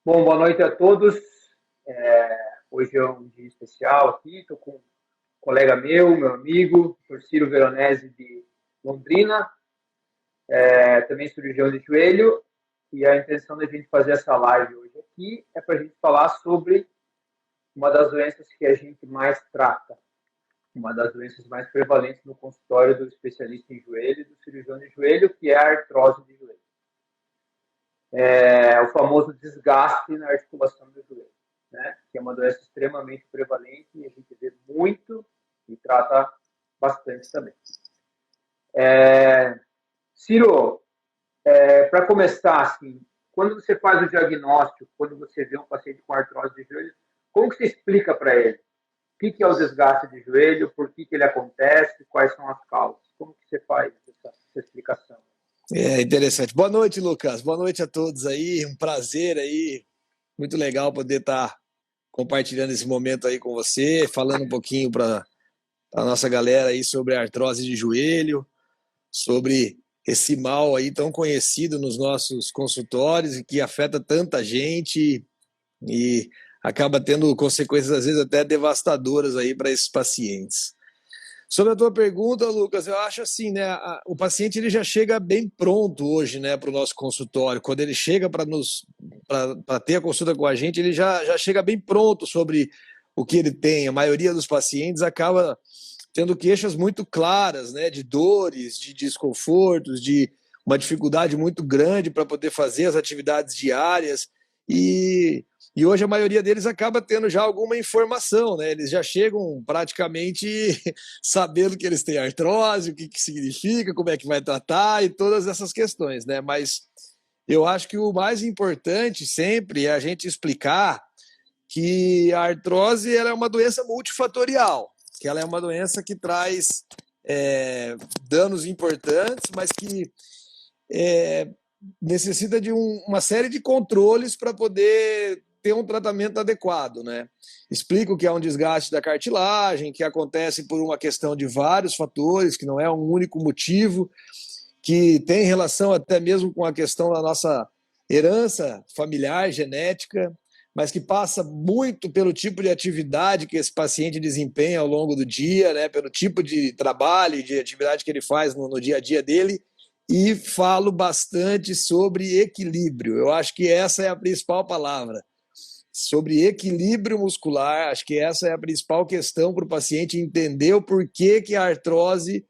Bom, boa noite a todos. Hoje é um dia especial aqui. Estou com um colega meu amigo, Dr. Ciro Veronese de Londrina, também cirurgião de joelho. E a intenção da gente fazer essa live hoje aqui é para a gente falar sobre uma das doenças que a gente mais trata, uma das doenças mais prevalentes no consultório do especialista em joelho e do cirurgião de joelho, que é a artrose de joelho. O famoso desgaste na articulação do joelho, né? Que é uma doença extremamente prevalente e a gente vê muito e trata bastante também. Ciro, para começar, assim, quando você faz o diagnóstico, quando você vê um paciente com artrose de joelho, como que você explica para ele? O que é o desgaste de joelho? Por que ele acontece? Quais são as causas? Como que você faz essa explicação? É interessante. Boa noite, Lucas. Boa noite a todos aí. Um prazer aí. Muito legal poder estar compartilhando esse momento aí com você, falando um pouquinho para a nossa galera aí sobre a artrose de joelho, sobre esse mal aí tão conhecido nos nossos consultórios e que afeta tanta gente e acaba tendo consequências às vezes até devastadoras aí para esses pacientes. Sobre a tua pergunta, Lucas, eu acho assim, né? O paciente ele já chega bem pronto hoje, né, para o nosso consultório. Quando ele chega para ter a consulta com a gente, ele já chega bem pronto sobre o que ele tem. A maioria dos pacientes acaba tendo queixas muito claras, né, de dores, de desconfortos, de uma dificuldade muito grande para poder fazer as atividades diárias. E hoje a maioria deles acaba tendo já alguma informação, né? Eles já chegam praticamente sabendo que eles têm artrose, o que significa, como é que vai tratar e todas essas questões, né? Mas eu acho que o mais importante sempre é a gente explicar que a artrose ela é uma doença multifatorial, que ela é uma doença que traz danos importantes, mas que necessita de uma série de controles para poder ter um tratamento adequado, né? Explica o que é um desgaste da cartilagem, que acontece por uma questão de vários fatores, que não é um único motivo, que tem relação até mesmo com a questão da nossa herança familiar, genética, mas que passa muito pelo tipo de atividade que esse paciente desempenha ao longo do dia, né? Pelo tipo de trabalho e de atividade que ele faz no dia a dia dele. E falo bastante sobre equilíbrio. Eu acho que essa é a principal palavra. Sobre equilíbrio muscular, acho que essa é a principal questão para o paciente entender o porquê que a artrose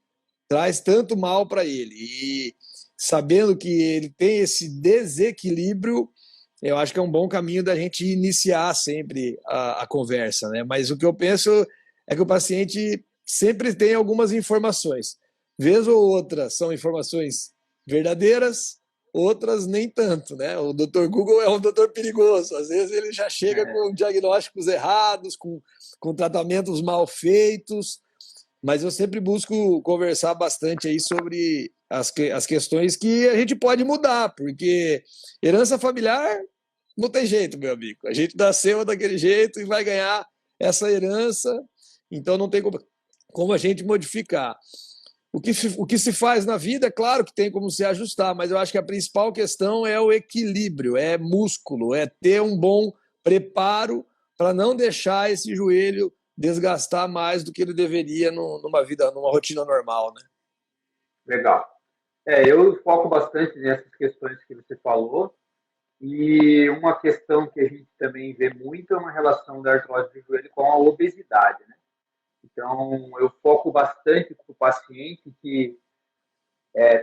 traz tanto mal para ele. E sabendo que ele tem esse desequilíbrio, eu acho que é um bom caminho da gente iniciar sempre a conversa, né? Mas o que eu penso é que o paciente sempre tem algumas informações. Vez ou outra são informações verdadeiras, outras nem tanto, né? O Dr. Google é um doutor perigoso. Às vezes ele já chega com diagnósticos errados, com tratamentos mal feitos, mas eu sempre busco conversar bastante aí sobre as questões que a gente pode mudar, porque herança familiar não tem jeito, meu amigo. A gente nasceu daquele jeito e vai ganhar essa herança, então não tem como a gente modificar. O que se faz na vida, é claro que tem como se ajustar, mas eu acho que a principal questão é o equilíbrio, é músculo, é ter um bom preparo para não deixar esse joelho desgastar mais do que ele deveria numa rotina normal, né? Legal. Eu foco bastante nessas questões que você falou. E uma questão que a gente também vê muito é uma relação da artrose do joelho com a obesidade, né? Então, eu foco bastante para o paciente que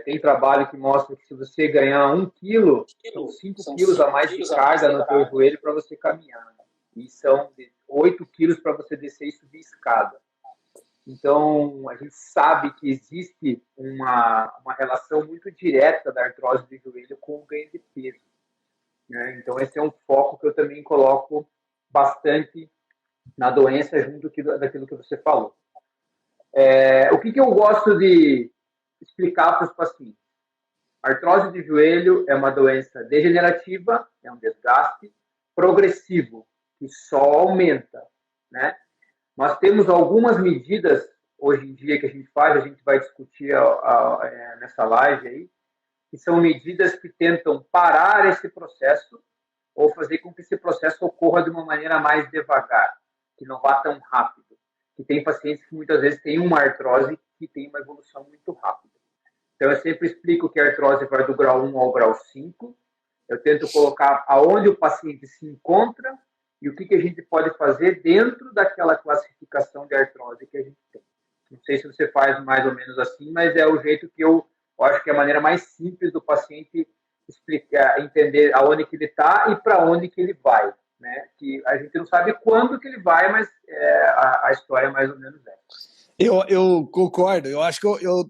tem trabalho que mostra que se você ganhar 1 quilo, são 5 quilos a mais de carga no teu joelho para você caminhar. E são 8 quilos para você descer e subir escada. Então, a gente sabe que existe uma relação muito direta da artrose do joelho com o ganho de peso, né? Então, esse é um foco que eu também coloco bastante na doença, junto daquilo que você falou. O que eu gosto de explicar para os pacientes? A artrose de joelho é uma doença degenerativa, é um desgaste progressivo, que só aumenta, né? Nós temos algumas medidas, hoje em dia, que a gente faz, a gente vai discutir nessa live aí, que são medidas que tentam parar esse processo ou fazer com que esse processo ocorra de uma maneira mais devagar, que não vá tão rápido. Que tem pacientes que muitas vezes têm uma artrose que tem uma evolução muito rápida. Então, eu sempre explico que a artrose vai do grau 1 ao grau 5. Eu tento colocar aonde o paciente se encontra e o que a gente pode fazer dentro daquela classificação de artrose que a gente tem. Não sei se você faz mais ou menos assim, mas é o jeito que eu acho que é a maneira mais simples do paciente explicar, entender aonde que ele está e para onde que ele vai. Né? Que a gente não sabe quando que ele vai, mas a história é mais ou menos essa. Eu concordo, eu acho que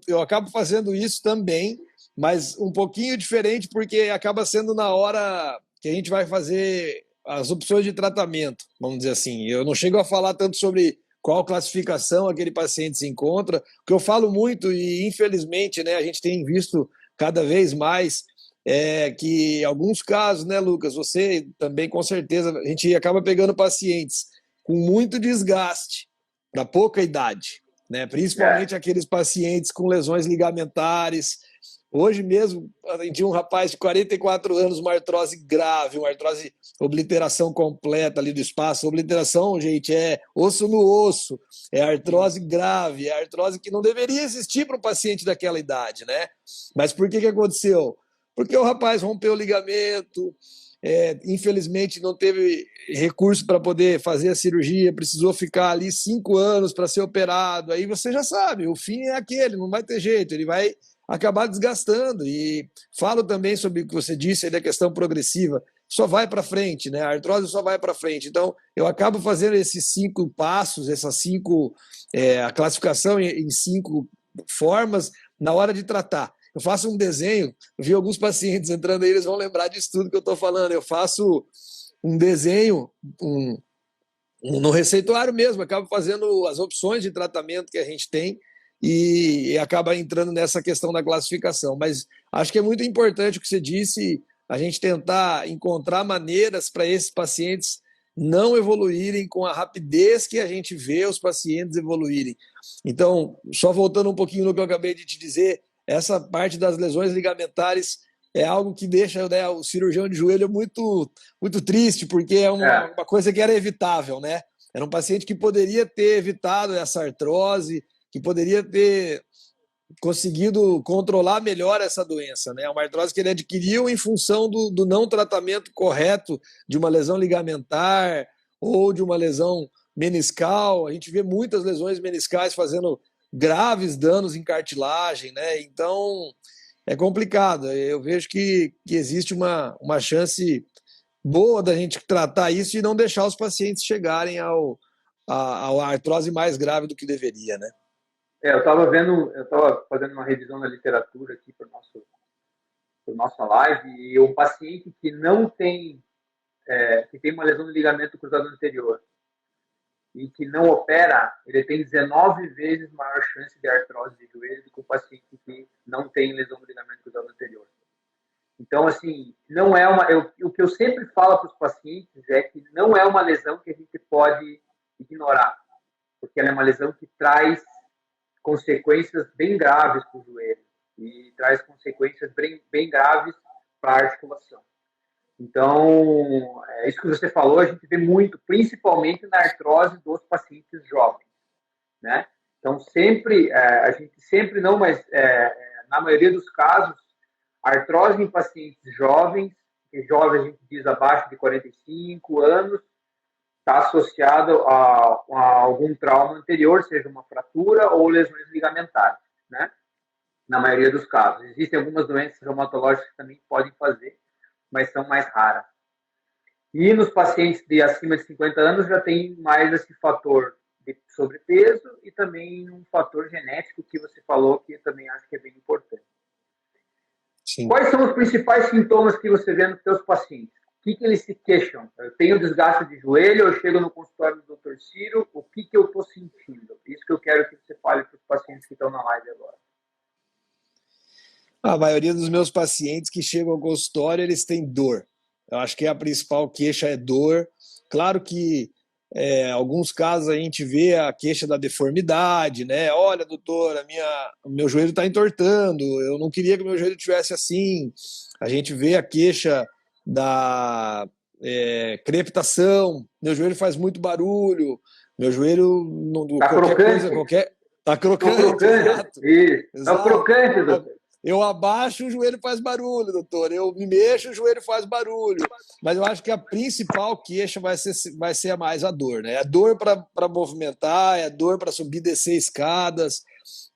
eu acabo fazendo isso também, mas um pouquinho diferente, porque acaba sendo na hora que a gente vai fazer as opções de tratamento, vamos dizer assim. Eu não chego a falar tanto sobre qual classificação aquele paciente se encontra, porque eu falo muito e, infelizmente, né, a gente tem visto cada vez mais que alguns casos, né, Lucas, você também com certeza, a gente acaba pegando pacientes com muito desgaste para pouca idade, né? Principalmente aqueles pacientes com lesões ligamentares. Hoje mesmo, atendi um rapaz de 44 anos, uma artrose grave, uma artrose, obliteração completa ali do espaço. Obliteração, gente, é osso no osso, é artrose grave, é artrose que não deveria existir para um paciente daquela idade, né? Mas por que aconteceu? Porque o rapaz rompeu o ligamento, infelizmente não teve recurso para poder fazer a cirurgia, precisou ficar ali 5 anos para ser operado. Aí você já sabe, o fim é aquele, não vai ter jeito, ele vai acabar desgastando. E falo também sobre o que você disse aí da questão progressiva, só vai para frente, né? A artrose só vai para frente. Então, eu acabo fazendo esses 5 passos, essas 5, a classificação em 5 formas na hora de tratar. Eu faço um desenho, vi alguns pacientes entrando aí, eles vão lembrar disso tudo que eu estou falando. Eu faço um desenho no receituário mesmo, acabo fazendo as opções de tratamento que a gente tem e acaba entrando nessa questão da classificação. Mas acho que é muito importante o que você disse, a gente tentar encontrar maneiras para esses pacientes não evoluírem com a rapidez que a gente vê os pacientes evoluírem. Então, só voltando um pouquinho no que eu acabei de te dizer, essa parte das lesões ligamentares é algo que deixa, né, o cirurgião de joelho muito, muito triste, porque é uma coisa que era evitável, né? Era um paciente que poderia ter evitado essa artrose, que poderia ter conseguido controlar melhor essa doença, né? Uma artrose que ele adquiriu em função do não tratamento correto de uma lesão ligamentar ou de uma lesão meniscal. A gente vê muitas lesões meniscais fazendo graves danos em cartilagem, né? Então é complicado. Eu vejo que existe uma chance boa da gente tratar isso e não deixar os pacientes chegarem à artrose mais grave do que deveria, né? Eu estava fazendo uma revisão da literatura aqui para nossa live e um paciente que não tem, que tem uma lesão no ligamento cruzado anterior e que não opera, ele tem 19 vezes maior chance de artrose de joelho do que o paciente que não tem lesão no ligamento cruzado anterior. Então, assim, não é o que eu sempre falo para os pacientes é que não é uma lesão que a gente pode ignorar, porque ela é uma lesão que traz consequências bem graves para o joelho e traz consequências bem graves para a articulação. Então, isso que você falou, a gente vê muito, principalmente na artrose dos pacientes jovens, né? Então, a gente sempre não, mas na maioria dos casos, a artrose em pacientes jovens, que jovens a gente diz abaixo de 45 anos, está associado a algum trauma anterior, seja uma fratura ou lesões ligamentares, né? Na maioria dos casos. Existem algumas doenças reumatológicas que também podem fazer, mas são mais raras. E nos pacientes de acima de 50 anos já tem mais esse fator de sobrepeso e também um fator genético que você falou que eu também acho que é bem importante. Sim. Quais são os principais sintomas que você vê nos seus pacientes? O que eles se queixam? Eu tenho desgaste de joelho, eu chego no consultório do Dr. Ciro, o que eu estou sentindo? Isso que eu quero que você fale para os pacientes que estão na live agora. A maioria dos meus pacientes que chegam ao consultório, eles têm dor. Eu acho que a principal queixa é dor. Claro que alguns casos a gente vê a queixa da deformidade, né? Olha, doutor, o meu joelho está entortando, eu não queria que o meu joelho tivesse assim. A gente vê a queixa crepitação, meu joelho faz muito barulho, meu joelho, Tá qualquer crocante? coisa, tá Tô crocante, crocante? exato. Isso. Tá Exato. crocante, doutor. Eu abaixo, o joelho faz barulho, doutor. Eu me mexo, o joelho faz barulho. Mas eu acho que a principal queixa vai ser mais a dor, né? É dor para movimentar, é dor para subir e descer escadas,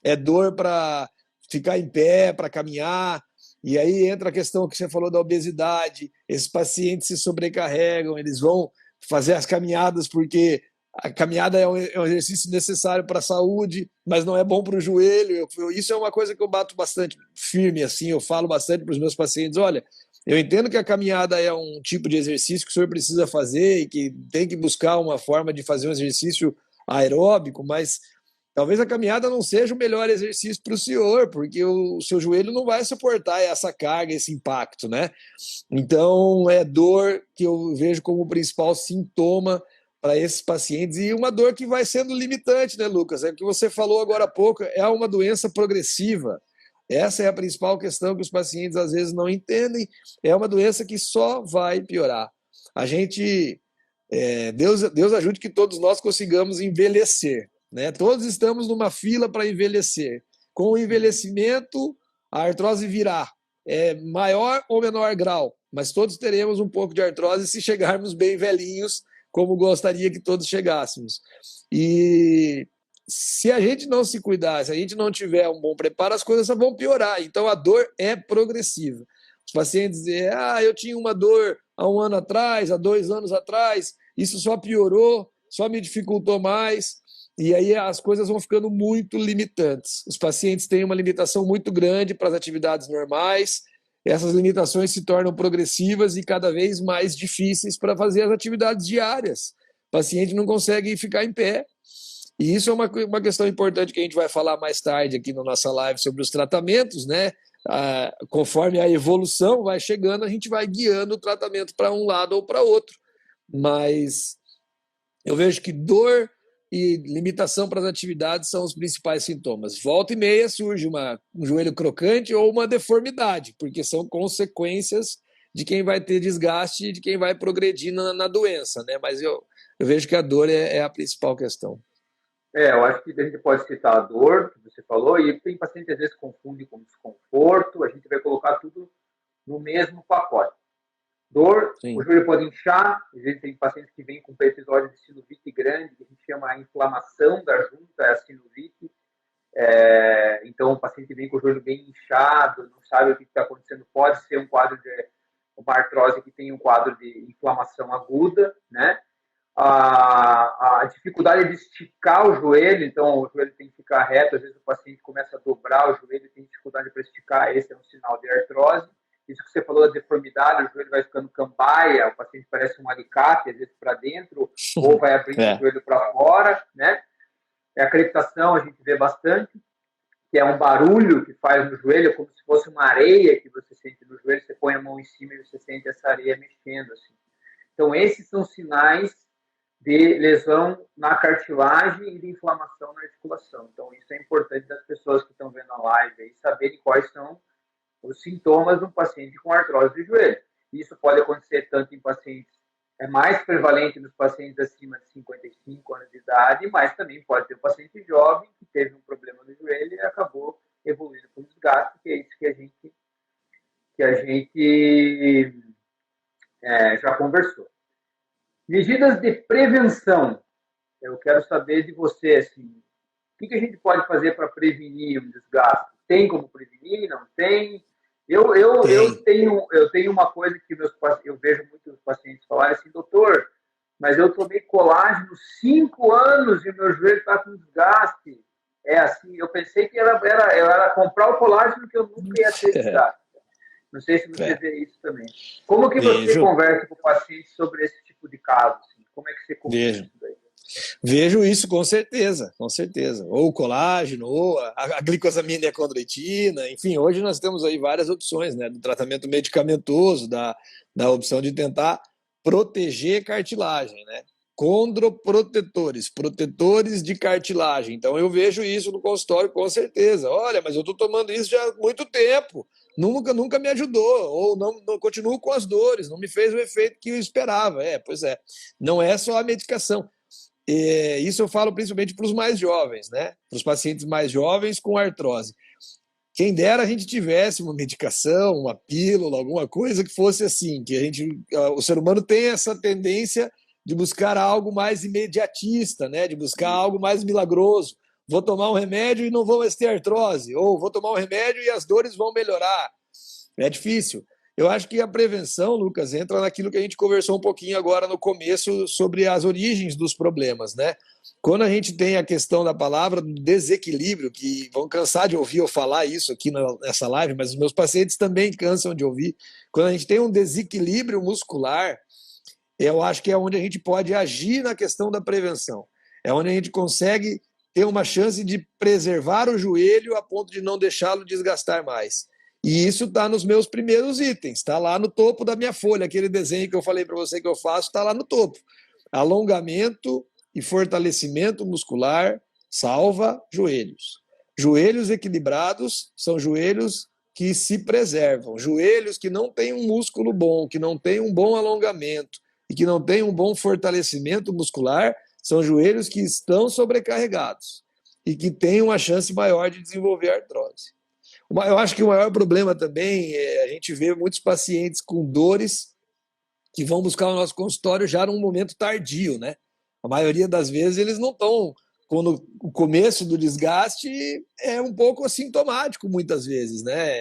é dor para ficar em pé, para caminhar. E aí entra a questão que você falou da obesidade. Esses pacientes se sobrecarregam, eles vão fazer as caminhadas porque a caminhada é um exercício necessário para a saúde, mas não é bom para o joelho. Isso é uma coisa que eu bato bastante firme, assim, eu falo bastante para os meus pacientes, olha, eu entendo que a caminhada é um tipo de exercício que o senhor precisa fazer e que tem que buscar uma forma de fazer um exercício aeróbico, mas talvez a caminhada não seja o melhor exercício para o senhor, porque o seu joelho não vai suportar essa carga, esse impacto, né? Então, é dor que eu vejo como o principal sintoma para esses pacientes e uma dor que vai sendo limitante, né, Lucas? É o que você falou agora há pouco, é uma doença progressiva. Essa é a principal questão que os pacientes às vezes não entendem. É uma doença que só vai piorar. A gente, Deus ajude que todos nós consigamos envelhecer, né? Todos estamos numa fila para envelhecer. Com o envelhecimento, a artrose virá. Maior ou menor grau, mas todos teremos um pouco de artrose se chegarmos bem velhinhos, como gostaria que todos chegássemos. E se a gente não se cuidar, se a gente não tiver um bom preparo, as coisas só vão piorar. Então a dor é progressiva. Os pacientes dizem, eu tinha uma dor há um ano atrás, há 2 anos atrás, isso só piorou, só me dificultou mais. E aí as coisas vão ficando muito limitantes. Os pacientes têm uma limitação muito grande para as atividades normais, essas limitações se tornam progressivas e cada vez mais difíceis para fazer as atividades diárias. O paciente não consegue ficar em pé. E isso é uma questão importante que a gente vai falar mais tarde aqui na nossa live sobre os tratamentos, né? Conforme a evolução vai chegando, a gente vai guiando o tratamento para um lado ou para outro. Mas eu vejo que dor e limitação para as atividades são os principais sintomas. Volta e meia surge um joelho crocante ou uma deformidade, porque são consequências de quem vai ter desgaste e de quem vai progredir na doença, né? Mas eu vejo que a dor é a principal questão. Eu acho que a gente pode citar a dor, que você falou, e tem paciente que às vezes confunde com desconforto, a gente vai colocar tudo no mesmo pacote. Dor, Sim. o joelho pode inchar, às vezes tem pacientes que vêm com um episódio de sinovite grande, que a gente chama a inflamação da junta, é a sinovite. Então, o paciente vem com o joelho bem inchado, não sabe o que está acontecendo, pode ser um quadro de uma artrose que tem um quadro de inflamação aguda, né? A dificuldade de esticar o joelho, então o joelho tem que ficar reto, às vezes o paciente começa a dobrar o joelho e tem dificuldade para esticar, esse é um sinal de artrose. Isso que você falou da deformidade, o joelho vai ficando cambaia, o paciente parece um alicate, às vezes para dentro, ou vai abrindo o joelho para fora, né? A crepitação a gente vê bastante, que é um barulho que faz no joelho, como se fosse uma areia que você sente no joelho, você põe a mão em cima e você sente essa areia mexendo, assim. Então, esses são sinais de lesão na cartilagem e de inflamação na articulação. Então, isso é importante das pessoas que estão vendo a live aí saberem quais são os sintomas de um paciente com artrose do joelho. Isso pode acontecer tanto em pacientes, é mais prevalente nos pacientes acima de 55 anos de idade, mas também pode ter um paciente jovem que teve um problema no joelho e acabou evoluindo com desgaste, que é isso que a gente já conversou. Medidas de prevenção. Eu quero saber de você, assim, o que a gente pode fazer para prevenir um desgaste? Tem como prevenir? Não tem? Eu tenho uma coisa que eu vejo muitos pacientes falarem assim, doutor, mas eu tomei colágeno 5 anos e o meu joelho está com desgaste. É assim, eu pensei que era comprar o colágeno que eu nunca ia ter desgaste. Não sei se você vê isso também. Como que você conversa com o paciente sobre esse tipo de caso? Assim? Como é que você conversa isso daí? Vejo isso com certeza, com certeza. Ou o colágeno, ou a glicosamina e a condroitina, enfim, hoje nós temos aí várias opções, né, do tratamento medicamentoso, da opção de tentar proteger cartilagem, né? Condroprotetores, protetores de cartilagem. Então eu vejo isso no consultório com certeza. Olha, mas eu estou tomando isso já há muito tempo. nunca me ajudou, ou não continuo com as dores, não me fez o efeito que eu esperava. Pois é, não é só a medicação. Isso eu falo principalmente para os mais jovens, né? Para os pacientes mais jovens com artrose. Quem dera a gente tivesse uma medicação, uma pílula, alguma coisa que fosse assim, que o ser humano tem essa tendência de buscar algo mais imediatista, né? De buscar algo mais milagroso. Vou tomar um remédio e não vou mais ter artrose, ou vou tomar um remédio e as dores vão melhorar. É difícil. Eu acho que a prevenção, Lucas, entra naquilo que a gente conversou um pouquinho agora no começo sobre as origens dos problemas, né? Quando a gente tem a questão da palavra do desequilíbrio, que vão cansar de ouvir eu falar isso aqui nessa live, mas os meus pacientes também cansam de ouvir. Quando a gente tem um desequilíbrio muscular, eu acho que é onde a gente pode agir na questão da prevenção. É onde a gente consegue ter uma chance de preservar o joelho a ponto de não deixá-lo desgastar mais. E isso está nos meus primeiros itens, está lá no topo da minha folha. Aquele desenho que eu falei para você que eu faço está lá no topo. Alongamento e fortalecimento muscular salva joelhos. Joelhos equilibrados são joelhos que se preservam. Joelhos que não têm um músculo bom, que não têm um bom alongamento e que não têm um bom fortalecimento muscular, são joelhos que estão sobrecarregados e que têm uma chance maior de desenvolver artrose. Eu acho que o maior problema também é a gente vê muitos pacientes com dores que vão buscar o nosso consultório já num momento tardio, né? A maioria das vezes eles não estão, quando o começo do desgaste é um pouco assintomático, muitas vezes, né?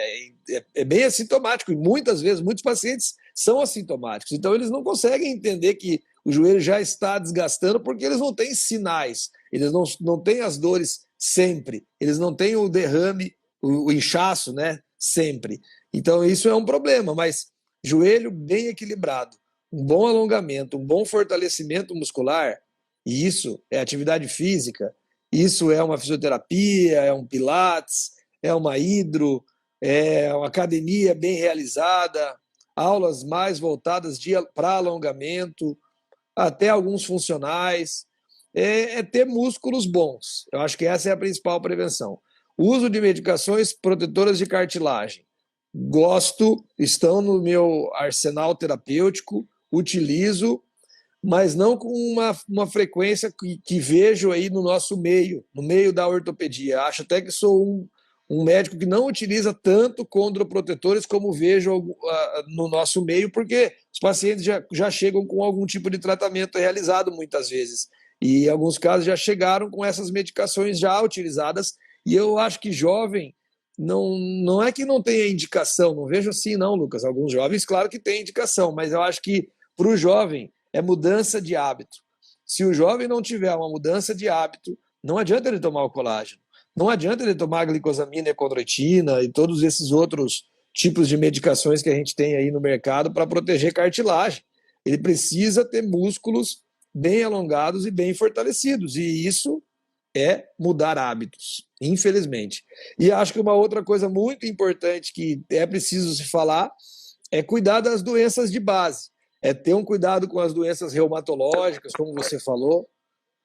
É bem assintomático, e muitas vezes, muitos pacientes são assintomáticos, então eles não conseguem entender que o joelho já está desgastando porque eles não têm sinais, eles não têm as dores sempre, eles não têm o derrame, o inchaço, né? Sempre. Então isso é um problema, mas joelho bem equilibrado, um bom alongamento, um bom fortalecimento muscular, e isso é atividade física, isso é uma fisioterapia, é um pilates, é uma hidro, é uma academia bem realizada, aulas mais voltadas para alongamento, até alguns funcionais, é ter músculos bons. Eu acho que essa é a principal prevenção. O uso de medicações protetoras de cartilagem. Gosto, estão no meu arsenal terapêutico, utilizo, mas não com uma frequência que vejo aí no nosso meio, no meio da ortopedia. Acho até que sou um médico que não utiliza tanto condroprotetores como vejo no nosso meio, porque os pacientes já chegam com algum tipo de tratamento realizado muitas vezes. E em alguns casos já chegaram com essas medicações já utilizadas. E eu acho que jovem não é que não tenha indicação, não vejo assim, não, Lucas. Alguns jovens, claro que tem indicação, mas eu acho que para o jovem é mudança de hábito. Se o jovem não tiver uma mudança de hábito, não adianta ele tomar o colágeno. Não adianta ele tomar a glicosamina e a condroitina e todos esses outros tipos de medicações que a gente tem aí no mercado para proteger cartilagem. Ele precisa ter músculos bem alongados e bem fortalecidos. E isso é mudar hábitos, infelizmente. E acho que uma outra coisa muito importante que é preciso se falar é cuidar das doenças de base. É ter um cuidado com as doenças reumatológicas, como você falou,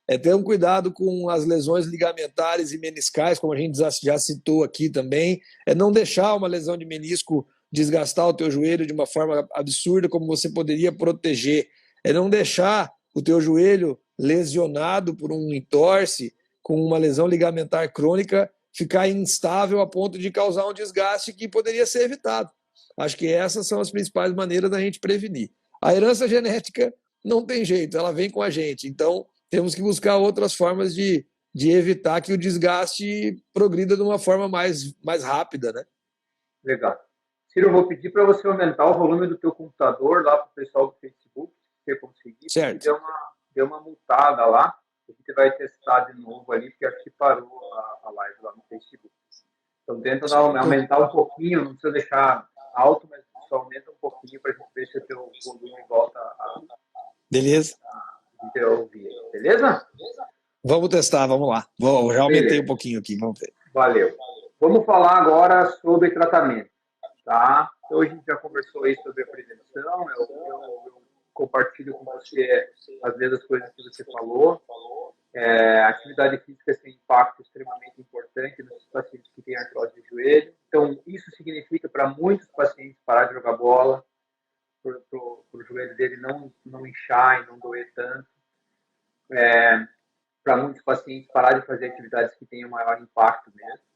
é ter um cuidado com as lesões ligamentares e meniscais, como a gente já citou aqui também, é não deixar uma lesão de menisco desgastar o teu joelho de uma forma absurda, como você poderia proteger, é não deixar o teu joelho lesionado por um entorse, com uma lesão ligamentar crônica, ficar instável a ponto de causar um desgaste que poderia ser evitado. Acho que essas são as principais maneiras da gente prevenir. A herança genética não tem jeito, ela vem com a gente. Então, temos que buscar outras formas de evitar que o desgaste progrida de uma forma mais rápida, né? Legal. Ciro, eu vou pedir para você aumentar o volume do teu computador lá para o pessoal do Facebook, se você conseguir, porque Certo. deu uma multada lá. A gente vai testar de novo ali, porque acho que parou a live lá no Facebook. Então, tenta aumentar um pouquinho, não precisa deixar alto, mas só aumenta um pouquinho para a gente ver se o teu volume volta Beleza. a ouvir. Beleza? Vamos testar, vamos lá. Já aumentei um pouquinho aqui, vamos ver. Valeu. Vamos falar agora sobre tratamento, tá? Então, a gente já conversou aí sobre a prevenção, eu compartilho com você, às vezes, as coisas que você falou. A atividade física tem um impacto extremamente importante nos pacientes que têm artrose de joelho. Então, isso significa para muitos pacientes parar de jogar bola, para o joelho dele não inchar e não doer tanto. Para muitos pacientes parar de fazer atividades que tenham maior impacto mesmo.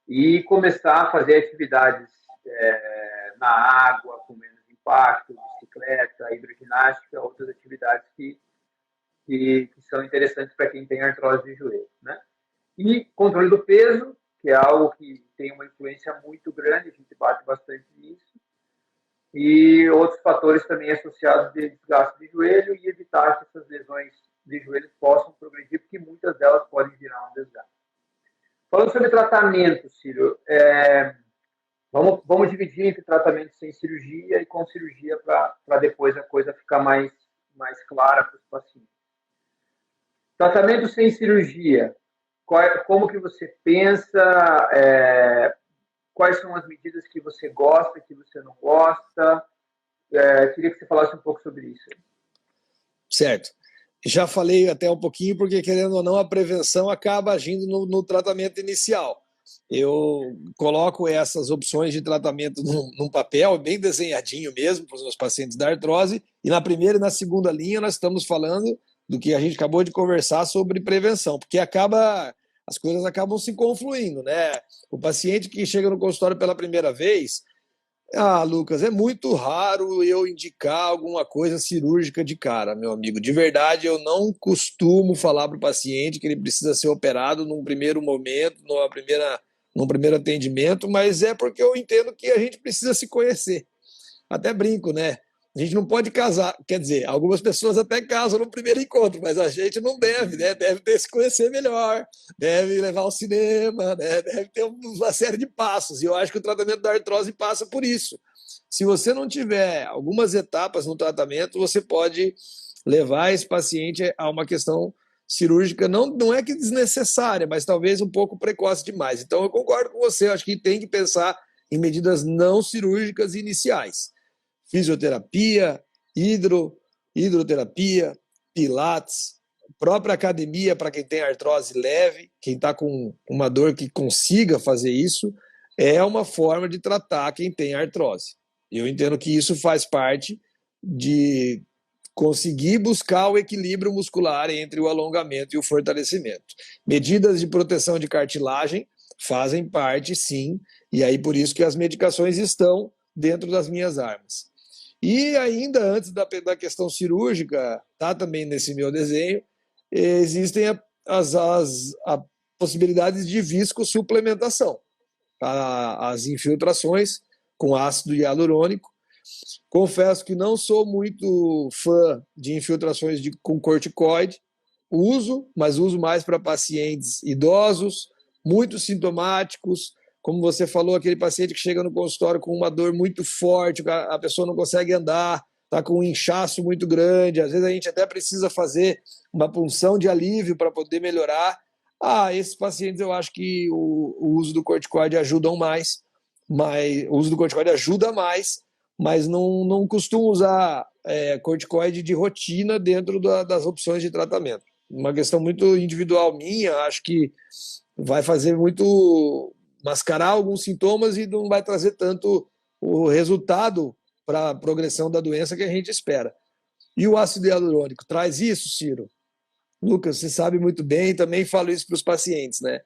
E começar a fazer atividades na água, com menos impacto, bicicleta, hidroginástica, outras atividades que são interessantes para quem tem artrose de joelho, né? E controle do peso, que é algo que tem uma influência muito grande, a gente bate bastante nisso, e outros fatores também associados de desgaste de joelho e evitar que essas lesões de joelho possam progredir, porque muitas delas podem virar um desgaste. Falando sobre tratamento, Círio, vamos dividir entre tratamento sem cirurgia e com cirurgia para depois a coisa ficar mais clara para os pacientes. Tratamento sem cirurgia, como que você pensa, quais são as medidas que você gosta, que você não gosta? Queria que você falasse um pouco sobre isso. Certo. Já falei até um pouquinho, porque querendo ou não, a prevenção acaba agindo no tratamento inicial. Eu coloco essas opções de tratamento num papel bem desenhadinho mesmo para os meus pacientes da artrose, e na primeira e na segunda linha nós estamos falando do que a gente acabou de conversar sobre prevenção, porque as coisas acabam se confluindo, né? O paciente que chega no consultório pela primeira vez, Lucas, é muito raro eu indicar alguma coisa cirúrgica de cara, meu amigo. De verdade, eu não costumo falar para o paciente que ele precisa ser operado num primeiro momento, num primeiro atendimento, mas é porque eu entendo que a gente precisa se conhecer. Até brinco, né? A gente não pode casar, quer dizer, algumas pessoas até casam no primeiro encontro, mas a gente não deve, né? Deve ter se conhecer melhor, deve levar ao cinema, né? Deve ter uma série de passos. E eu acho que o tratamento da artrose passa por isso. Se você não tiver algumas etapas no tratamento, você pode levar esse paciente a uma questão cirúrgica, não é que desnecessária, mas talvez um pouco precoce demais. Então eu concordo com você, eu acho que tem que pensar em medidas não cirúrgicas iniciais. Fisioterapia, hidroterapia, pilates, própria academia para quem tem artrose leve, quem está com uma dor que consiga fazer isso, é uma forma de tratar quem tem artrose. Eu entendo que isso faz parte de conseguir buscar o equilíbrio muscular entre o alongamento e o fortalecimento. Medidas de proteção de cartilagem fazem parte, sim, e aí por isso que as medicações estão dentro das minhas armas. E ainda antes da questão cirúrgica, tá também nesse meu desenho, existem as possibilidades de viscosuplementação. As infiltrações com ácido hialurônico. Confesso que não sou muito fã de infiltrações com corticoide. Uso, mas uso mais para pacientes idosos, muito sintomáticos, como você falou, aquele paciente que chega no consultório com uma dor muito forte, a pessoa não consegue andar, está com um inchaço muito grande, às vezes a gente até precisa fazer uma punção de alívio para poder melhorar. Esses pacientes eu acho que o uso do corticoide ajuda mais, mas não costumo usar corticoide de rotina dentro das opções de tratamento. Uma questão muito individual minha, acho que vai fazer muito mascarar alguns sintomas e não vai trazer tanto o resultado para a progressão da doença que a gente espera. E o ácido hialurônico traz isso, Ciro? Lucas, você sabe muito bem, também falo isso para os pacientes, né?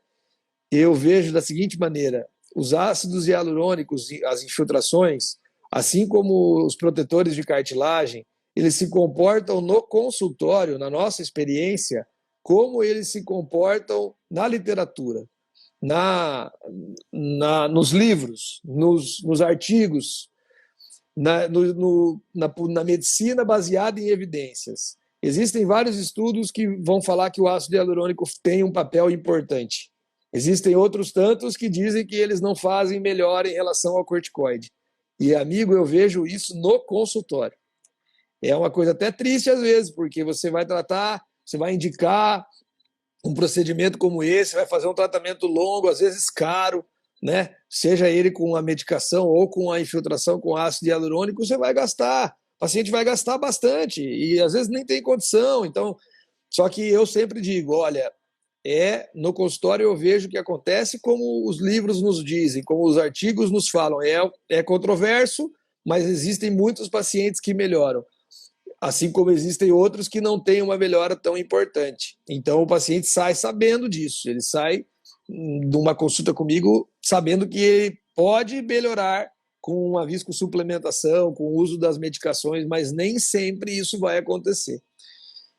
Eu vejo da seguinte maneira: os ácidos hialurônicos, as infiltrações, assim como os protetores de cartilagem, eles se comportam no consultório, na nossa experiência, como eles se comportam na literatura. Nos livros, nos artigos, na medicina baseada em evidências. Existem vários estudos que vão falar que o ácido hialurônico tem um papel importante. Existem outros tantos que dizem que eles não fazem melhor em relação ao corticoide. E, amigo, eu vejo isso no consultório. É uma coisa até triste às vezes, porque você vai tratar, você vai indicar um procedimento como esse, vai fazer um tratamento longo, às vezes caro, né? Seja ele com a medicação ou com a infiltração com ácido hialurônico, você vai gastar, o paciente vai gastar bastante e às vezes nem tem condição. Então, Só que eu sempre digo, olha, no consultório eu vejo que acontece como os livros nos dizem, como os artigos nos falam. É controverso, mas existem muitos pacientes que melhoram, assim como existem outros que não têm uma melhora tão importante. Então o paciente sai sabendo disso, ele sai de uma consulta comigo sabendo que ele pode melhorar com uma viscosuplementação, com o uso das medicações, mas nem sempre isso vai acontecer.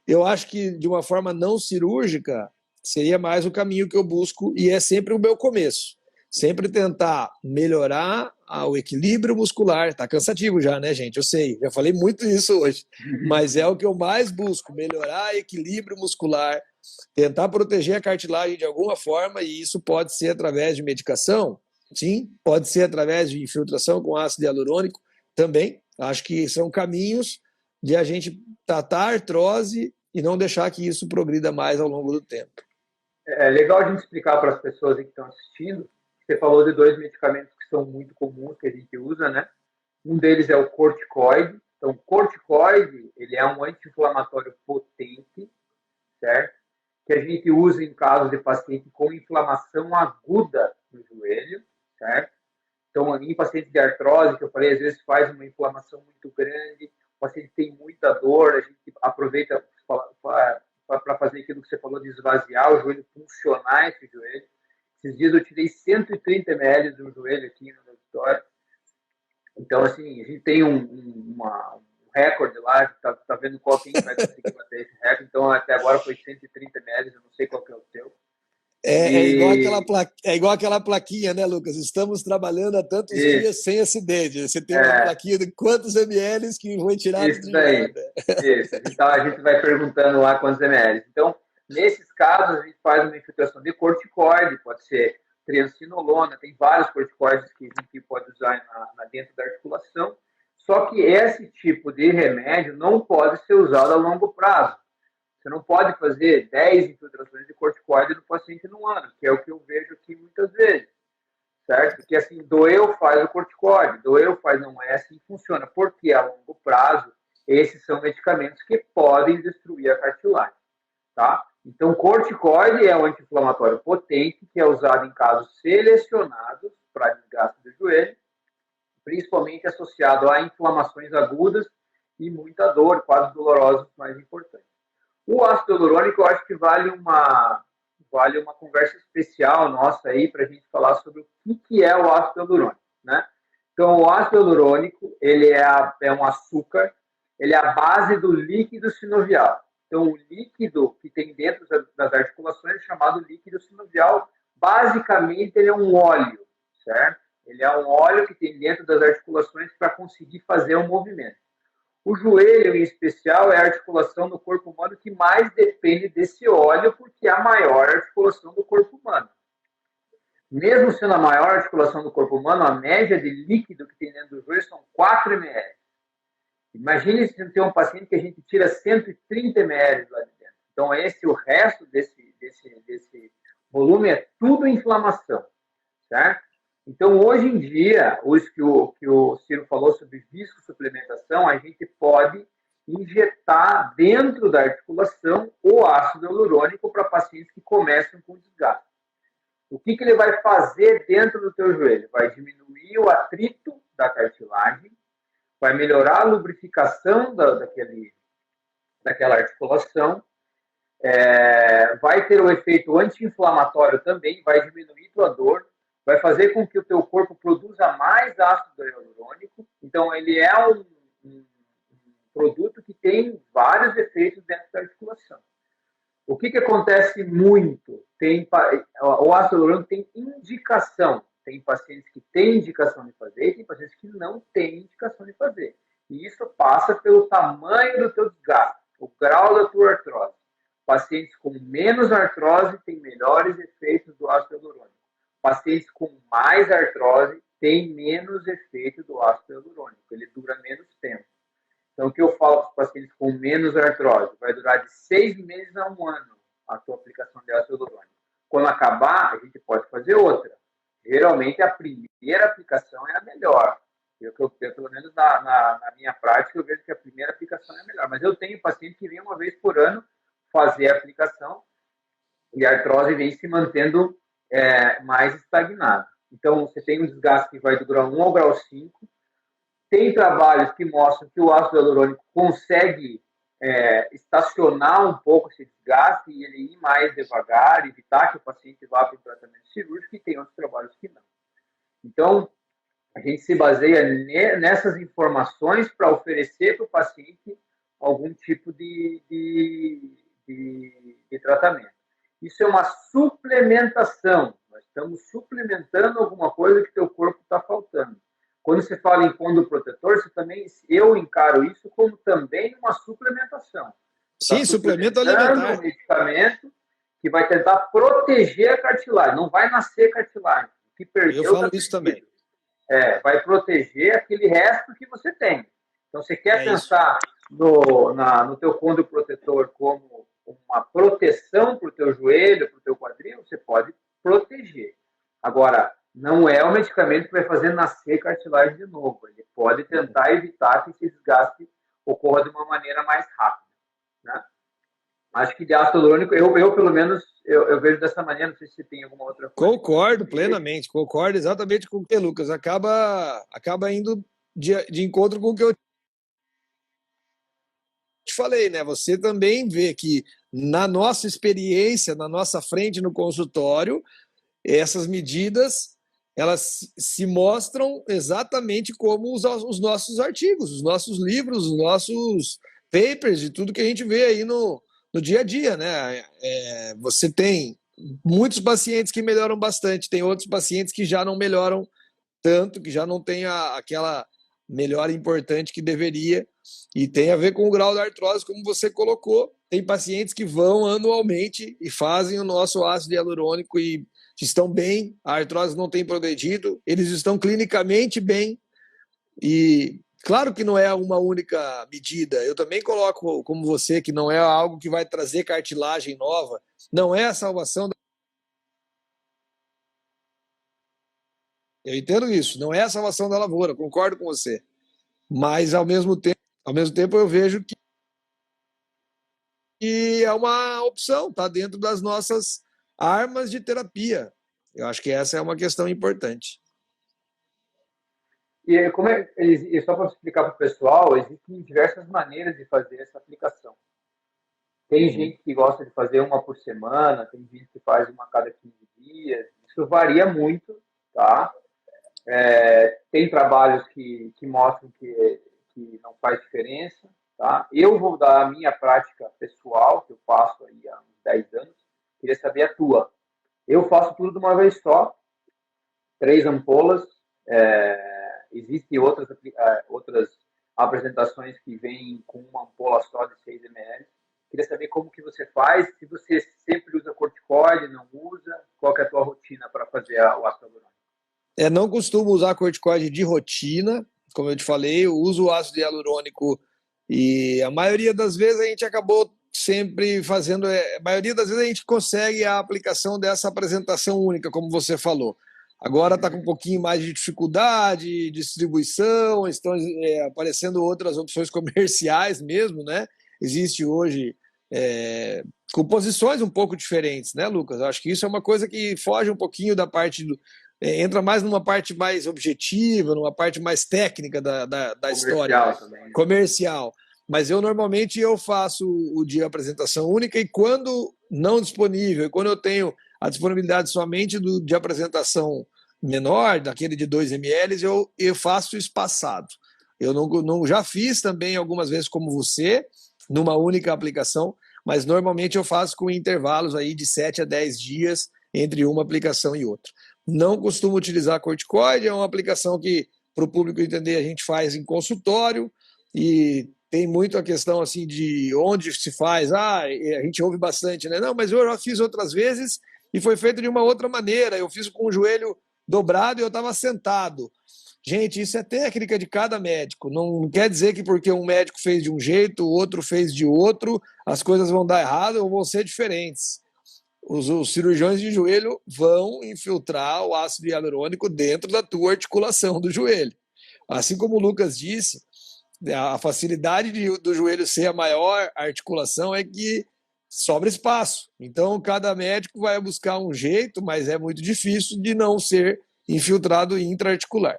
Eu acho que de uma forma não cirúrgica seria mais o caminho que eu busco e é sempre o meu começo. Sempre tentar melhorar o equilíbrio muscular. Tá cansativo já, né, gente? Eu sei, já falei muito isso hoje. Mas é o que eu mais busco, melhorar equilíbrio muscular, tentar proteger a cartilagem de alguma forma, e isso pode ser através de medicação, sim, pode ser através de infiltração com ácido hialurônico também. Acho que são caminhos de a gente tratar a artrose e não deixar que isso progrida mais ao longo do tempo. É legal a gente explicar para as pessoas que estão assistindo. Você falou de 2 medicamentos que são muito comuns que a gente usa, né? Um deles é o corticoide. Então, o corticoide, ele é um anti-inflamatório potente, certo? Que a gente usa em casos de paciente com inflamação aguda no joelho, certo? Então, em pacientes de artrose, que eu falei, às vezes faz uma inflamação muito grande, o paciente tem muita dor, a gente aproveita para fazer aquilo que você falou de esvaziar o joelho, funcionar esse joelho. Esses dias eu tirei 130 ml do joelho aqui no meu auditório. Então, assim, a gente tem um recorde lá, tá vendo quem vai conseguir bater esse recorde. Então, até agora foi 130 ml, eu não sei qual que é o teu. É igual aquela plaquinha, né, Lucas? Estamos trabalhando há tantos dias sem acidente. Você tem uma plaquinha de quantos ml que foi tirado isso daí. Isso. Então, a gente vai perguntando lá quantos ml. Então, nesses casos, a gente faz uma infiltração de corticoide, pode ser triancinolona, tem vários corticoides que a gente pode usar dentro da articulação. Só que esse tipo de remédio não pode ser usado a longo prazo. Você não pode fazer 10 infiltrações de corticoide no paciente no ano, que é o que eu vejo aqui muitas vezes, certo? Porque assim, doeu, faz o corticoide, doeu, faz, não é assim que funciona, porque a longo prazo, esses são medicamentos que podem destruir a cartilagem, tá? Então, corticoide é um anti-inflamatório potente, que é usado em casos selecionados para desgaste do joelho, principalmente associado a inflamações agudas e muita dor, quadros dolorosos mais importantes. O ácido hialurônico, eu acho que vale uma conversa especial nossa aí para a gente falar sobre o que é o ácido hialurônico, né? Então, o ácido hialurônico, ele é um açúcar, ele é a base do líquido sinovial. Então, o líquido que tem dentro das articulações é chamado líquido sinovial. Basicamente, ele é um óleo, certo? Ele é um óleo que tem dentro das articulações para conseguir fazer o movimento. O joelho, em especial, é a articulação do corpo humano que mais depende desse óleo, porque é a maior articulação do corpo humano. Mesmo sendo a maior articulação do corpo humano, a média de líquido que tem dentro do joelho são 4 ml. Imagine se tem um paciente que a gente tira 130 ml lá de dentro. Então, o resto desse volume é tudo inflamação, certo? Então, hoje em dia, os que o Ciro falou sobre viscosuplementação, a gente pode injetar dentro da articulação o ácido hialurônico para pacientes que começam com desgaste. O que ele vai fazer dentro do teu joelho? Vai diminuir o atrito da cartilagem, vai melhorar a lubrificação daquela articulação, vai ter o efeito anti-inflamatório também, vai diminuir tua dor, vai fazer com que o teu corpo produza mais ácido hialurônico. Então, ele é um produto que tem vários efeitos dentro da articulação. O que acontece muito? O ácido hialurônico tem indicação. Tem pacientes que têm indicação de fazer e tem pacientes que não têm indicação de fazer. E isso passa pelo tamanho do teu desgaste, o grau da tua artrose. Pacientes com menos artrose têm melhores efeitos do ácido hialurônico. Pacientes com mais artrose têm menos efeito do ácido hialurônico, ele dura menos tempo. Então, o que eu falo para os pacientes com menos artrose? Vai durar de 6 meses a 1 ano a sua aplicação de ácido hialurônico. Quando acabar, a gente pode fazer outra. Geralmente, a primeira aplicação é a melhor. Pelo menos na minha prática, eu vejo que a primeira aplicação é a melhor. Mas eu tenho paciente que vem uma vez por ano fazer a aplicação e a artrose vem se mantendo mais estagnada. Então, você tem um desgaste que vai do grau 1 ao grau 5. Tem trabalhos que mostram que o ácido hialurônico consegue estacionar um pouco esse desgaste e ele ir mais devagar, evitar que o paciente vá para o tratamento cirúrgico, e tem outros trabalhos que não. Então, a gente se baseia nessas informações para oferecer para o paciente algum tipo de tratamento. Isso é uma suplementação. Nós estamos suplementando alguma coisa que o teu corpo está faltando. Quando você fala em condoprotetor, eu encaro isso como também uma suplementação. Sim, suplemento alimentar. Um medicamento que vai tentar proteger a cartilagem. Não vai nascer cartilagem. O que perdeu, eu falo isso também. Vai proteger aquele resto que você tem. Então, você quer pensar no teu condoprotetor como uma proteção para o teu joelho, para o teu quadril, você pode proteger. Agora, não é um medicamento que vai fazer nascer cartilagem de novo. Ele pode tentar evitar que esse desgaste ocorra de uma maneira mais rápida. Né? Acho que de ácido hialurônico, eu pelo menos, eu vejo dessa maneira, não sei se tem alguma outra coisa. Concordo plenamente, concordo exatamente com o que, Lucas. Acaba indo de encontro com o que eu te falei, né? Você também vê que na nossa experiência, na nossa frente no consultório, essas medidas elas se mostram exatamente como os nossos artigos, os nossos livros, os nossos papers, de tudo que a gente vê aí no dia a dia, né? Você tem muitos pacientes que melhoram bastante, tem outros pacientes que já não melhoram tanto, que já não tem aquela melhora importante que deveria, e tem a ver com o grau da artrose, como você colocou. Tem pacientes que vão anualmente e fazem o nosso ácido hialurônico e estão bem, a artrose não tem progredido, eles estão clinicamente bem, e claro que não é uma única medida. Eu também coloco, como você, que não é algo que vai trazer cartilagem nova, não é a salvação. Eu entendo isso, não é a salvação da lavoura, concordo com você. Mas, ao mesmo tempo eu vejo que é uma opção, está dentro das nossas armas de terapia. Eu acho que essa é uma questão importante. E só para explicar para o pessoal, existem diversas maneiras de fazer essa aplicação. Tem gente que gosta de fazer uma por semana, tem gente que faz uma a cada 15 dias. Isso varia muito, tá? Tem trabalhos que mostram que não faz diferença, tá? Eu vou dar a minha prática pessoal, que eu faço aí há uns 10 anos. Queria saber a tua. Eu faço tudo de uma vez só, 3 ampolas. Existem outras apresentações que vêm com uma ampola só de 6 ml. Queria saber como que você faz, se você sempre usa corticoide, não usa, qual que é a tua rotina para fazer o ácido hialurônico? Não costumo usar corticoide de rotina, como eu te falei, eu uso o ácido hialurônico e a maioria das vezes a gente acabou sempre fazendo, a maioria das vezes a gente consegue a aplicação dessa apresentação única, como você falou. Agora está com um pouquinho mais de dificuldade, distribuição, estão aparecendo outras opções comerciais mesmo, né? Existe hoje composições um pouco diferentes, né, Lucas? Acho que isso é uma coisa que foge um pouquinho da parte entra mais numa parte mais objetiva, numa parte mais técnica da história. Também, né? Comercial. Mas normalmente eu faço o de apresentação única, e quando não disponível, quando eu tenho a disponibilidade somente de apresentação menor, daquele de 2 ml, eu faço espaçado. Eu já fiz também algumas vezes como você, numa única aplicação, mas normalmente eu faço com intervalos aí de 7 a 10 dias entre uma aplicação e outra. Não costumo utilizar corticoide, é uma aplicação que, para o público entender, a gente faz em consultório, e tem muito a questão assim de onde se faz. A gente ouve bastante, né? Não, mas eu já fiz outras vezes e foi feito de uma outra maneira. Eu fiz com o joelho dobrado e eu estava sentado. Gente, isso é técnica de cada médico. Não quer dizer que porque um médico fez de um jeito, o outro fez de outro, as coisas vão dar errado ou vão ser diferentes. Os cirurgiões de joelho vão infiltrar o ácido hialurônico dentro da tua articulação do joelho. Assim como o Lucas disse, a facilidade do joelho ser a maior articulação é que sobra espaço. Então, cada médico vai buscar um jeito, mas é muito difícil de não ser infiltrado intraarticular.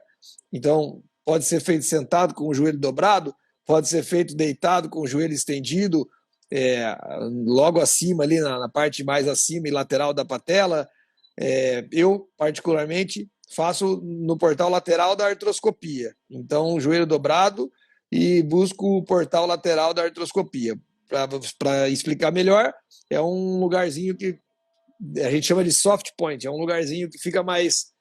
Então, pode ser feito sentado com o joelho dobrado, pode ser feito deitado com o joelho estendido, logo acima, ali na parte mais acima e lateral da patela. Eu, particularmente, faço no portal lateral da artroscopia. Então, joelho dobrado e busco o portal lateral da artroscopia. Para explicar melhor, é um lugarzinho que a gente chama de soft point, é um lugarzinho que fica mais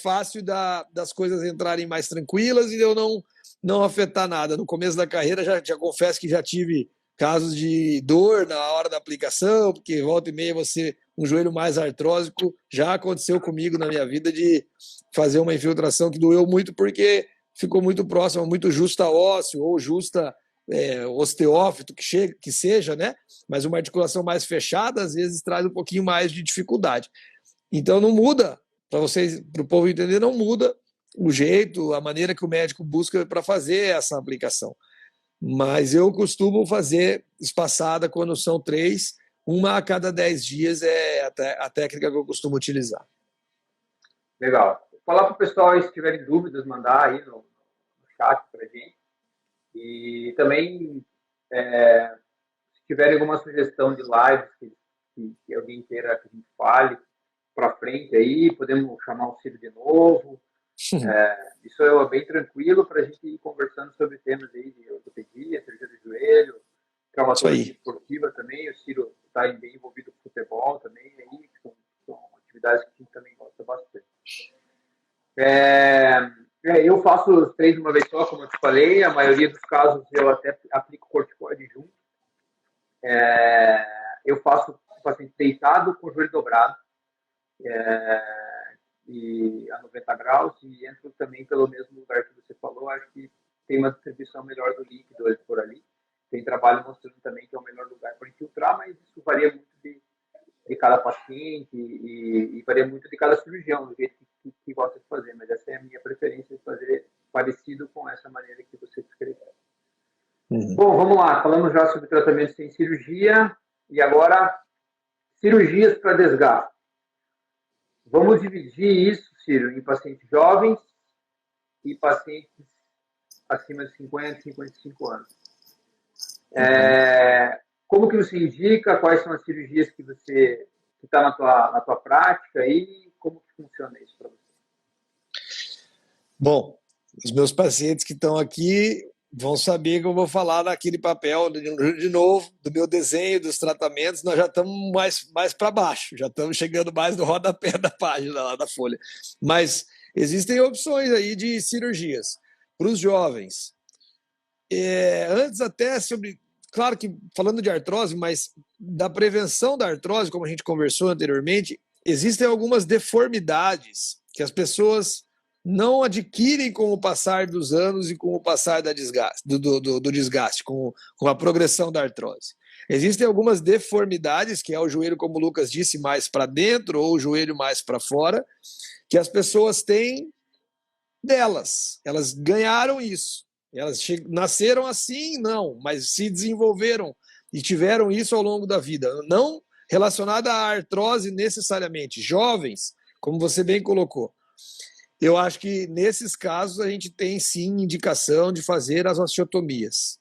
fácil das coisas entrarem mais tranquilas e eu não afetar nada. No começo da carreira, já confesso que já tive casos de dor na hora da aplicação, porque volta e meia um joelho mais artrósico, já aconteceu comigo na minha vida de fazer uma infiltração que doeu muito porque ficou muito próxima, muito justa ósseo ou justa osteófito, que seja, né? Mas uma articulação mais fechada, às vezes, traz um pouquinho mais de dificuldade. Então, não muda, para o povo entender, não muda o jeito, a maneira que o médico busca para fazer essa aplicação. Mas eu costumo fazer espaçada quando são 3, uma a cada 10 dias é a técnica que eu costumo utilizar. Legal. Vou falar para o pessoal, se tiverem dúvidas, mandar aí no chat para a gente. E também, se tiverem alguma sugestão de lives que alguém queira que a gente fale para frente aí, podemos chamar o Ciro de novo. Isso é bem tranquilo para a gente ir conversando sobre temas aí de ortopedia, cirurgia do joelho, traumatologia esportiva também. O Ciro está bem envolvido com futebol também, aí, que são atividades que a gente também gosta bastante. Eu faço os 3 de uma vez só, como eu te falei. A maioria dos casos eu até aplico corticoide junto. Eu faço o paciente deitado com o joelho dobrado e a 90 graus e entro também pelo mesmo lugar que você falou. Acho que tem uma distribuição melhor do líquido por ali. Tem trabalho mostrando também que é o melhor lugar para infiltrar, mas isso varia muito de cada paciente e varia muito de cada cirurgião, do jeito que gosta de fazer. Mas essa é a minha preferência, de fazer parecido com essa maneira que você descreveu. Bom, vamos lá. Falamos já sobre tratamento sem cirurgia e agora cirurgias para desgaste. Vamos dividir isso, Ciro, em pacientes jovens e pacientes acima de 50, 55 anos. Como que você indica? Quais são as cirurgias que está na tua prática e como que funciona isso para você? Bom, os meus pacientes que estão aqui vão saber que eu vou falar naquele papel de novo, do meu desenho, dos tratamentos. Nós já estamos mais para baixo, já estamos chegando mais no rodapé da página lá da folha. Mas existem opções aí de cirurgias para os jovens. Antes até sobre, claro que falando de artrose, mas da prevenção da artrose, como a gente conversou anteriormente, existem algumas deformidades que as pessoas não adquirem com o passar dos anos e com o passar do desgaste, com a progressão da artrose. Existem algumas deformidades, que é o joelho, como o Lucas disse, mais para dentro ou o joelho mais para fora, que as pessoas têm delas. Elas ganharam isso. Elas nasceram assim? Não, mas se desenvolveram e tiveram isso ao longo da vida. Não relacionada à artrose necessariamente. Jovens, como você bem colocou. Eu acho que nesses casos a gente tem sim indicação de fazer as osteotomias.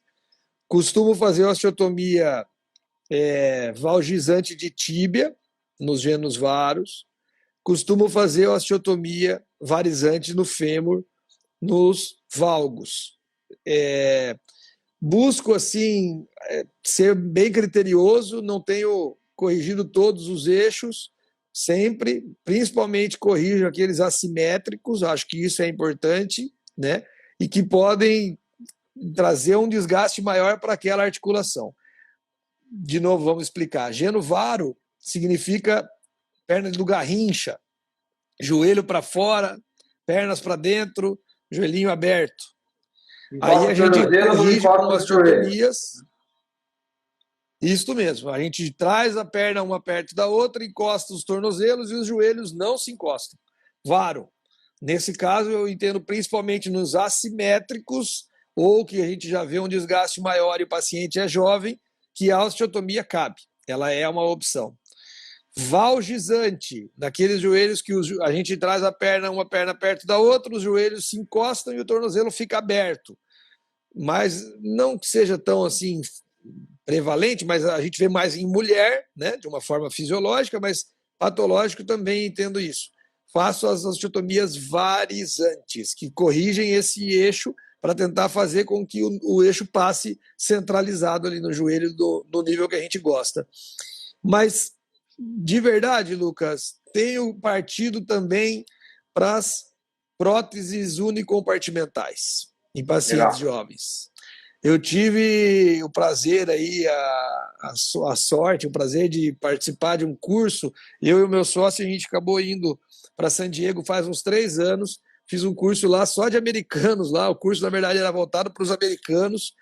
Costumo fazer osteotomia valgizante de tíbia, nos gêmeos varos. Costumo fazer osteotomia varizante no fêmur, nos valgos. Busco assim ser bem criterioso, não tenho corrigido todos os eixos, sempre, principalmente corrijo aqueles assimétricos, acho que isso é importante, né? E que podem trazer um desgaste maior para aquela articulação. De novo, vamos explicar. Genovaro significa perna do garrincha, joelho para fora, pernas para dentro, joelhinho aberto. Aí a gente corrige com as osteotomias. Isso mesmo, a gente traz a perna uma perto da outra, encosta os tornozelos e os joelhos não se encostam. Varo. Nesse caso, eu entendo principalmente nos assimétricos, ou que a gente já vê um desgaste maior e o paciente é jovem, que a osteotomia cabe. ela é uma opção. Valgizante, naqueles joelhos que a gente traz uma perna perto da outra, os joelhos se encostam e o tornozelo fica aberto. Mas não que seja tão assim prevalente, mas a gente vê mais em mulher, né, de uma forma fisiológica, mas patológico também entendo isso. Faço as osteotomias varizantes, que corrigem esse eixo para tentar fazer com que o eixo passe centralizado ali no joelho do nível que a gente gosta. Mas, de verdade, Lucas, tenho partido também para as próteses unicompartimentais em pacientes jovens. Eu tive o prazer aí, a sorte, o prazer de participar de um curso. Eu e o meu sócio, a gente acabou indo para San Diego faz uns 3 anos. Fiz um curso lá só de americanos lá. O curso, na verdade, era voltado para os americanos.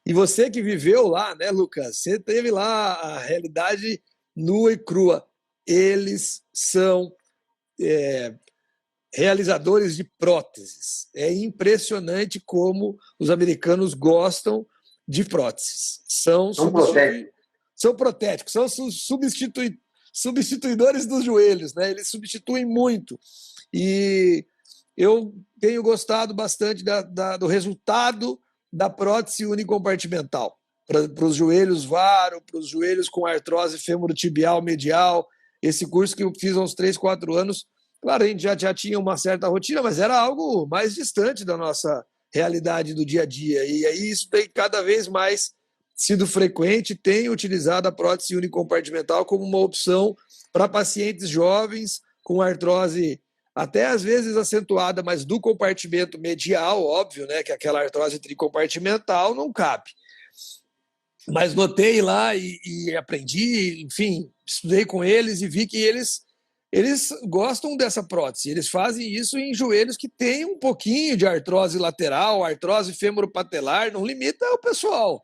E você que viveu lá, né, Lucas? Você teve lá a realidade nua e crua. Eles são realizadores de próteses. É impressionante como os americanos gostam de próteses. São protéticos, são substituidores dos joelhos, né? Eles substituem muito. E eu tenho gostado bastante do resultado da prótese unicompartimental para os joelhos varo, para os joelhos com artrose femorotibial medial. Esse curso que eu fiz há uns 3, 4 anos, claro, a gente já tinha uma certa rotina, mas era algo mais distante da nossa realidade do dia a dia. E aí isso tem cada vez mais sido frequente, tem utilizado a prótese unicompartimental como uma opção para pacientes jovens com artrose até às vezes acentuada, mas do compartimento medial, óbvio, né, que aquela artrose tricompartimental não cabe. Mas notei lá e aprendi, enfim, estudei com eles e vi que eles gostam dessa prótese. Eles fazem isso em joelhos que têm um pouquinho de artrose lateral, artrose femoropatelar, não limita o pessoal.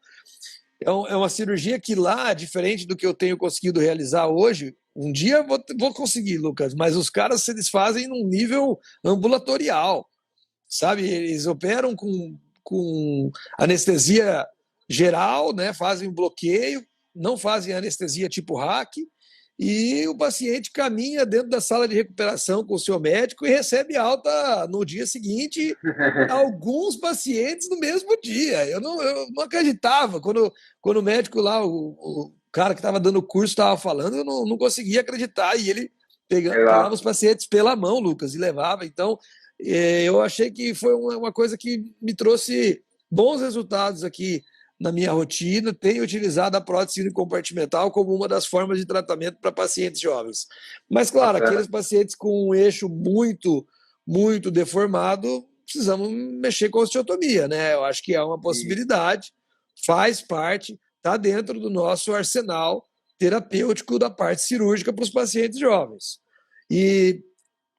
É uma cirurgia que lá, diferente do que eu tenho conseguido realizar hoje, um dia vou conseguir, Lucas, mas os caras eles fazem num nível ambulatorial, sabe? Eles operam com anestesia geral, né? Fazem bloqueio, não fazem anestesia tipo hack, e o paciente caminha dentro da sala de recuperação com o seu médico e recebe alta no dia seguinte, alguns pacientes no mesmo dia. Eu não acreditava. Quando o médico lá, o cara que estava dando o curso estava falando, eu não conseguia acreditar. E ele pegava os pacientes pela mão, Lucas, e levava. Então, eu achei que foi uma coisa que me trouxe bons resultados aqui na minha rotina. Tenho utilizado a prótese unicompartimental como uma das formas de tratamento para pacientes jovens. Mas, claro, aqueles pacientes com um eixo muito, muito deformado, precisamos mexer com a osteotomia, né? Eu acho que é uma possibilidade, faz parte, está dentro do nosso arsenal terapêutico da parte cirúrgica para os pacientes jovens. E,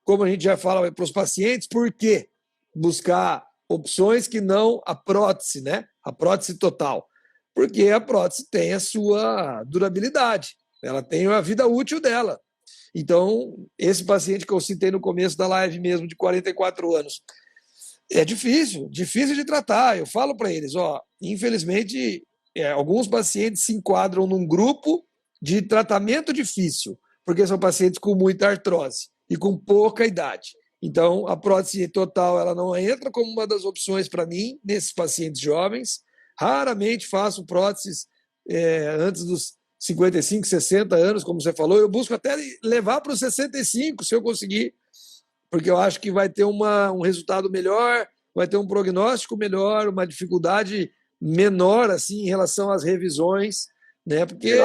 como a gente já fala para os pacientes, por que buscar opções que não a prótese, né? A prótese total. Porque a prótese tem a sua durabilidade, ela tem a vida útil dela. Então, esse paciente que eu citei no começo da live mesmo, de 44 anos, é difícil de tratar. Eu falo para eles, infelizmente, alguns pacientes se enquadram num grupo de tratamento difícil, porque são pacientes com muita artrose e com pouca idade. Então, a prótese total ela não entra como uma das opções para mim, nesses pacientes jovens. Raramente faço próteses antes dos 55, 60 anos, como você falou. Eu busco até levar para os 65, se eu conseguir, porque eu acho que vai ter um resultado melhor, vai ter um prognóstico melhor, uma dificuldade menor assim, em relação às revisões, né? Porque,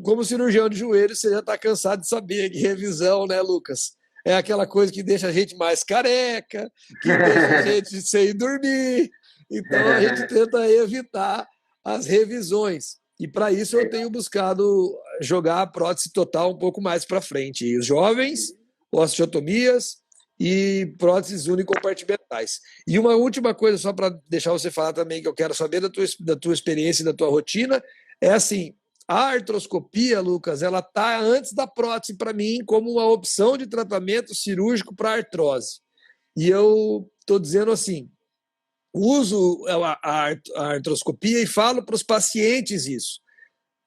como cirurgião de joelho, você já está cansado de saber que revisão, né, Lucas? É aquela coisa que deixa a gente mais careca, que deixa a gente sem dormir. Então, a gente tenta evitar as revisões. E, para isso, eu tenho buscado jogar a prótese total um pouco mais para frente. E os jovens, osteotomias e próteses unicompartimentais. E uma última coisa, só para deixar você falar também, que eu quero saber da tua experiência e da tua rotina, é assim, a artroscopia, Lucas, ela está antes da prótese para mim como uma opção de tratamento cirúrgico para artrose. E eu estou dizendo assim, uso a artroscopia e falo para os pacientes isso.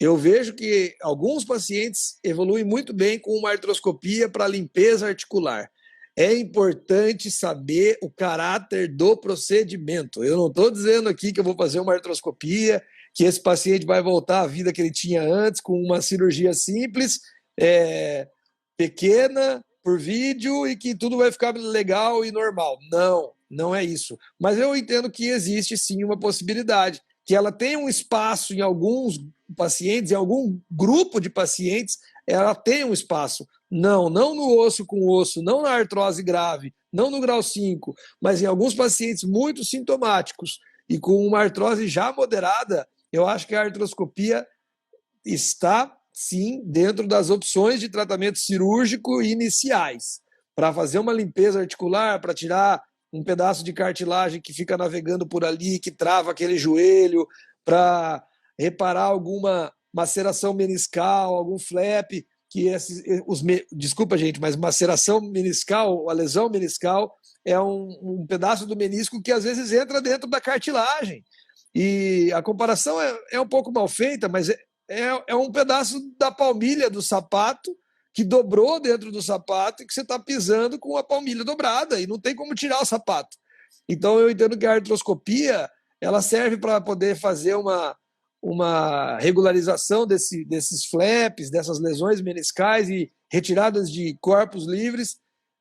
Eu vejo que alguns pacientes evoluem muito bem com uma artroscopia para limpeza articular. É importante saber o caráter do procedimento. Eu não estou dizendo aqui que eu vou fazer uma artroscopia, que esse paciente vai voltar à vida que ele tinha antes com uma cirurgia simples, pequena, por vídeo, e que tudo vai ficar legal e normal. Não, não é isso. Mas eu entendo que existe sim uma possibilidade, que ela tem um espaço em alguns pacientes, em algum grupo de pacientes, ela tem um espaço. Não no osso com osso, não na artrose grave, não no grau 5, mas em alguns pacientes muito sintomáticos e com uma artrose já moderada, eu acho que a artroscopia está, sim, dentro das opções de tratamento cirúrgico iniciais. Para fazer uma limpeza articular, para tirar um pedaço de cartilagem que fica navegando por ali, que trava aquele joelho, para reparar alguma maceração meniscal, algum flap, que desculpa, gente, mas maceração meniscal, a lesão meniscal é pedaço do menisco que às vezes entra dentro da cartilagem. E a comparação é um pouco mal feita, mas é um pedaço da palmilha do sapato que dobrou dentro do sapato e que você está pisando com a palmilha dobrada e não tem como tirar o sapato. Então eu entendo que a artroscopia ela serve para poder fazer uma regularização desses flaps, dessas lesões meniscais e retiradas de corpos livres.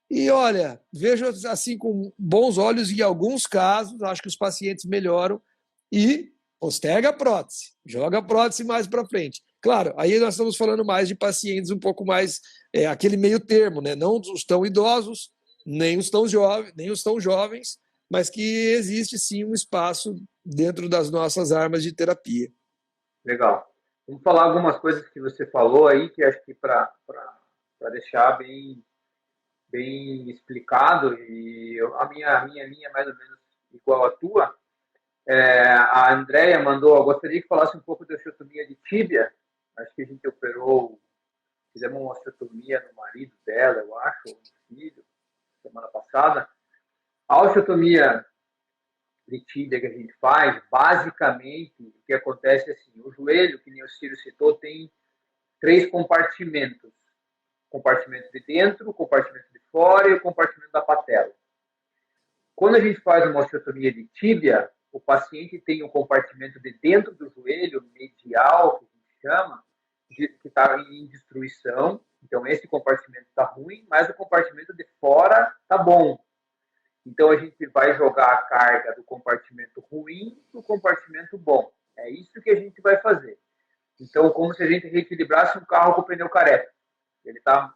E olha, vejo assim com bons olhos em alguns casos, acho que os pacientes melhoram e posterga a prótese, joga a prótese mais para frente. Claro, aí nós estamos falando mais de pacientes um pouco mais aquele meio termo, né? Não os tão idosos, nem os tão jovens, mas que existe sim um espaço dentro das nossas armas de terapia. Legal. Vamos falar algumas coisas que você falou aí, que acho que para deixar bem explicado, e a minha linha é mais ou menos igual à tua. A Andrea mandou, eu gostaria que falasse um pouco da osteotomia de tíbia. Acho que a gente fizemos uma osteotomia no marido dela, eu acho, ou no filho, semana passada. A osteotomia de tíbia que a gente faz, basicamente, o que acontece é assim, o joelho, que nem o Ciro citou, tem 3 compartimentos. O compartimento de dentro, o compartimento de fora e o compartimento da patela. Quando a gente faz uma osteotomia de tíbia, o paciente tem um compartimento de dentro do joelho, medial, que a gente chama, que está em destruição. Então, esse compartimento está ruim, mas o compartimento de fora está bom. Então, a gente vai jogar a carga do compartimento ruim para o compartimento bom. É isso que a gente vai fazer. Então, como se a gente reequilibrasse um carro com o pneu careca. Ele está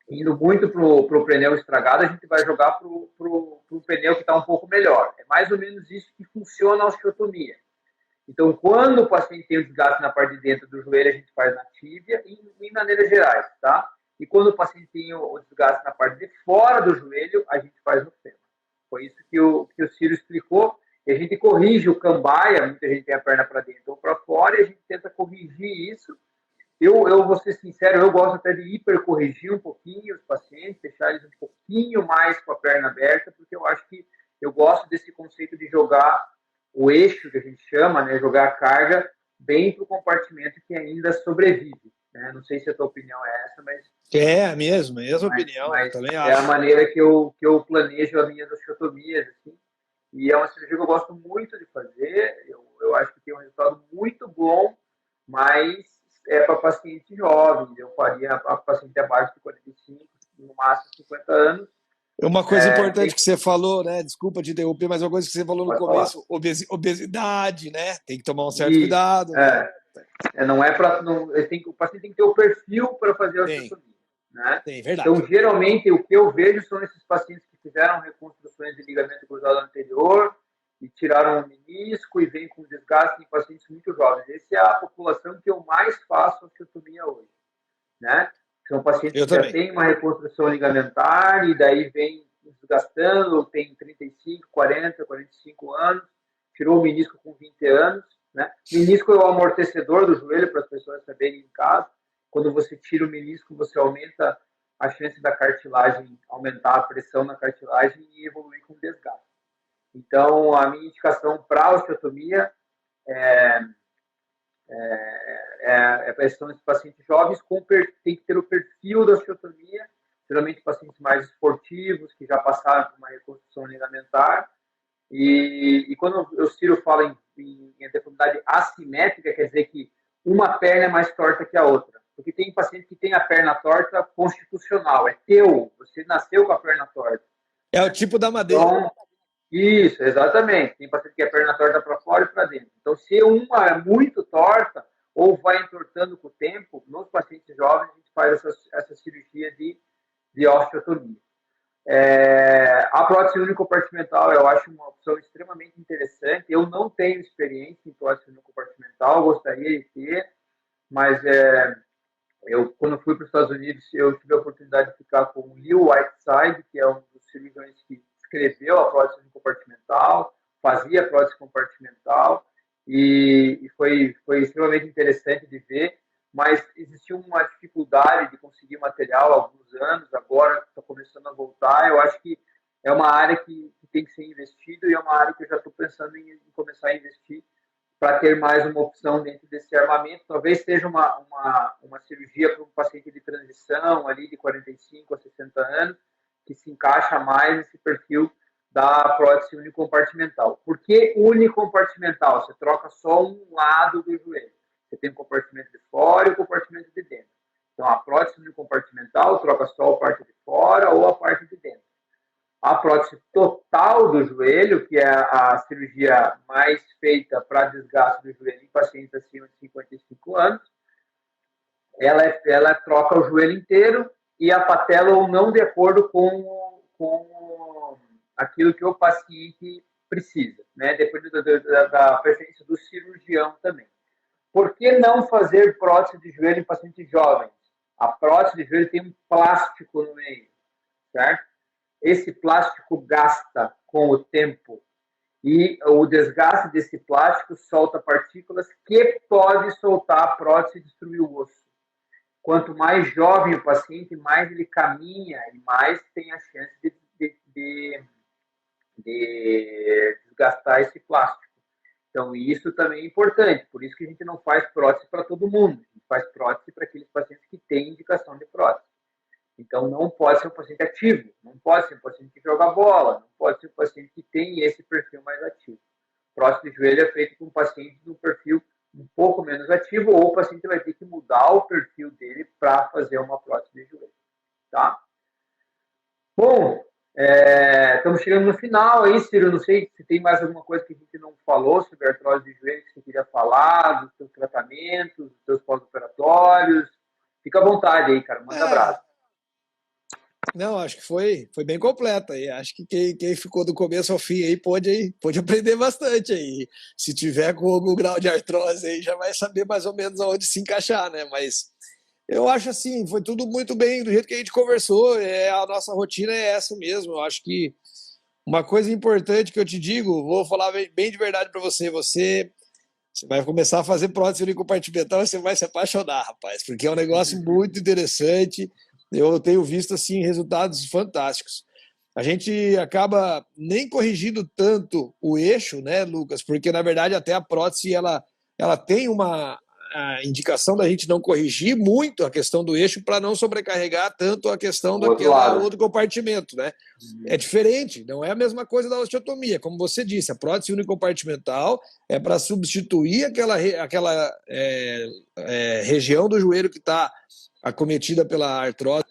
indo muito para o pneu estragado, a gente vai jogar para o pneu que está um pouco melhor. É mais ou menos isso que funciona a osteotomia. Então, quando o paciente tem o desgaste na parte de dentro do joelho, a gente faz na tíbia e em maneiras gerais, tá? E quando o paciente tem o desgaste na parte de fora do joelho, a gente faz no fêmur. Foi isso que o Ciro explicou. E a gente corrige o cambaia, muita gente tem a perna para dentro ou para fora, e a gente tenta corrigir isso. Eu vou ser sincero, eu gosto até de hipercorrigir um pouquinho os pacientes, deixar eles um pouquinho mais com a perna aberta, porque eu acho que eu gosto desse conceito de jogar o eixo, que a gente chama, né, jogar a carga bem para o compartimento que ainda sobrevive. Né? Não sei se a tua opinião é essa, mas... É a mesma opinião, mas também é a acho. maneira que eu planejo as minhas osteotomias, assim, e é uma cirurgia que eu gosto muito de fazer, eu acho que tem um resultado muito bom, mas é para pacientes jovens, eu faria para paciente abaixo de 45, no máximo 50 anos. Uma coisa importante que você falou, né? Desculpa te interromper, mas uma coisa que você falou no começo, obesidade, né? Tem que tomar um certo cuidado, né? Não é para. O paciente tem que ter o perfil para fazer a osteotomia. Né? Tem, verdade. Então, geralmente, o que eu vejo são esses pacientes que fizeram reconstruções de ligamento cruzado anterior e tiraram o menisco e vem com desgaste em pacientes muito jovens. Essa é a população que eu mais faço osteotomia hoje. Né? São pacientes que já têm uma reconstrução ligamentar e daí vem desgastando, tem 35, 40, 45 anos, tirou o menisco com 20 anos. Né? Menisco é o amortecedor do joelho, para as pessoas saberem em casa. Quando você tira o menisco, você aumenta a chance da cartilagem, aumentar a pressão na cartilagem e evoluir com desgaste. Então, a minha indicação para a osteotomia São esses pacientes jovens tem que ter o perfil da osteotomia, geralmente pacientes mais esportivos, que já passaram por uma reconstrução ligamentar. E quando o Ciro fala em deformidade assimétrica, quer dizer que uma perna é mais torta que a outra. Porque tem paciente que tem a perna torta constitucional, é teu, você nasceu com a perna torta. É o tipo da madeira. Então, isso, exatamente. Tem paciente que é perna torta para fora e para dentro. Então, se uma é muito torta ou vai entortando com o tempo, nos pacientes jovens a gente faz essa cirurgia de osteotomia. A prótese unicompartimental eu acho uma opção extremamente interessante. Eu não tenho experiência em prótese unicompartimental, gostaria de ter, mas eu, quando fui para os Estados Unidos, eu tive a oportunidade de ficar com o Leo Whiteside, que é um dos cirurgiões que escreveu a prótese compartimental, fazia a prótese compartimental, e foi extremamente interessante de ver, mas existiu uma dificuldade de conseguir material há alguns anos, agora está começando a voltar. Eu acho que é uma área que tem que ser investido e é uma área que eu já estou pensando em começar a investir para ter mais uma opção dentro desse armamento. Talvez seja uma cirurgia para um paciente de transição, ali de 45 a 60 anos, que se encaixa mais nesse perfil da prótese unicompartimental. Por que unicompartimental? Você troca só um lado do joelho. Você tem o compartimento de fora e o compartimento de dentro. Então, a prótese unicompartimental troca só a parte de fora ou a parte de dentro. A prótese total do joelho, que é a cirurgia mais feita para desgaste do joelho em pacientes acima de 55 anos, ela troca o joelho inteiro e a patela ou não de acordo com aquilo que o paciente precisa, né? Dependendo da preferência do cirurgião também. Por que não fazer prótese de joelho em pacientes jovens? A prótese de joelho tem um plástico no meio, certo? Esse plástico gasta com o tempo e o desgaste desse plástico solta partículas que pode soltar a prótese e destruir o osso. Quanto mais jovem o paciente, mais ele caminha e mais tem a chance de desgastar esse plástico. Então, isso também é importante. Por isso que a gente não faz prótese para todo mundo. A gente faz prótese para aqueles pacientes que têm indicação de prótese. Então, não pode ser um paciente ativo, não pode ser um paciente que joga bola, não pode ser um paciente que tem esse perfil mais ativo. Prótese de joelho é feito com um paciente de um perfil um pouco menos ativo, ou o paciente vai ter que mudar o perfil dele para fazer uma prótese de joelho. Tá? Bom, estamos chegando no final aí, Ciro. Não sei se tem mais alguma coisa que a gente não falou sobre a artrose de joelho que você queria falar, dos seus tratamentos, dos seus pós-operatórios. Fica à vontade aí, cara. Manda abraço. Não, acho que foi bem completa. E acho que quem ficou do começo ao fim aí pôde aprender bastante aí. Se tiver com algum grau de artrose aí, já vai saber mais ou menos aonde se encaixar, né? Mas eu acho assim, foi tudo muito bem do jeito que a gente conversou. A nossa rotina é essa mesmo. Eu acho que uma coisa importante que eu te digo, vou falar bem de verdade para você. Você vai começar a fazer prótese unicompartimental e você vai se apaixonar, rapaz, porque é um negócio muito interessante. Eu tenho visto assim resultados fantásticos. A gente acaba nem corrigindo tanto o eixo, né, Lucas? Porque na verdade até a prótese ela tem uma indicação da gente não corrigir muito a questão do eixo para não sobrecarregar tanto a questão daquele outro compartimento, né? É diferente, não é a mesma coisa da osteotomia. Como você disse, a prótese unicompartimental é para substituir aquela região do joelho que está acometida pela artrose,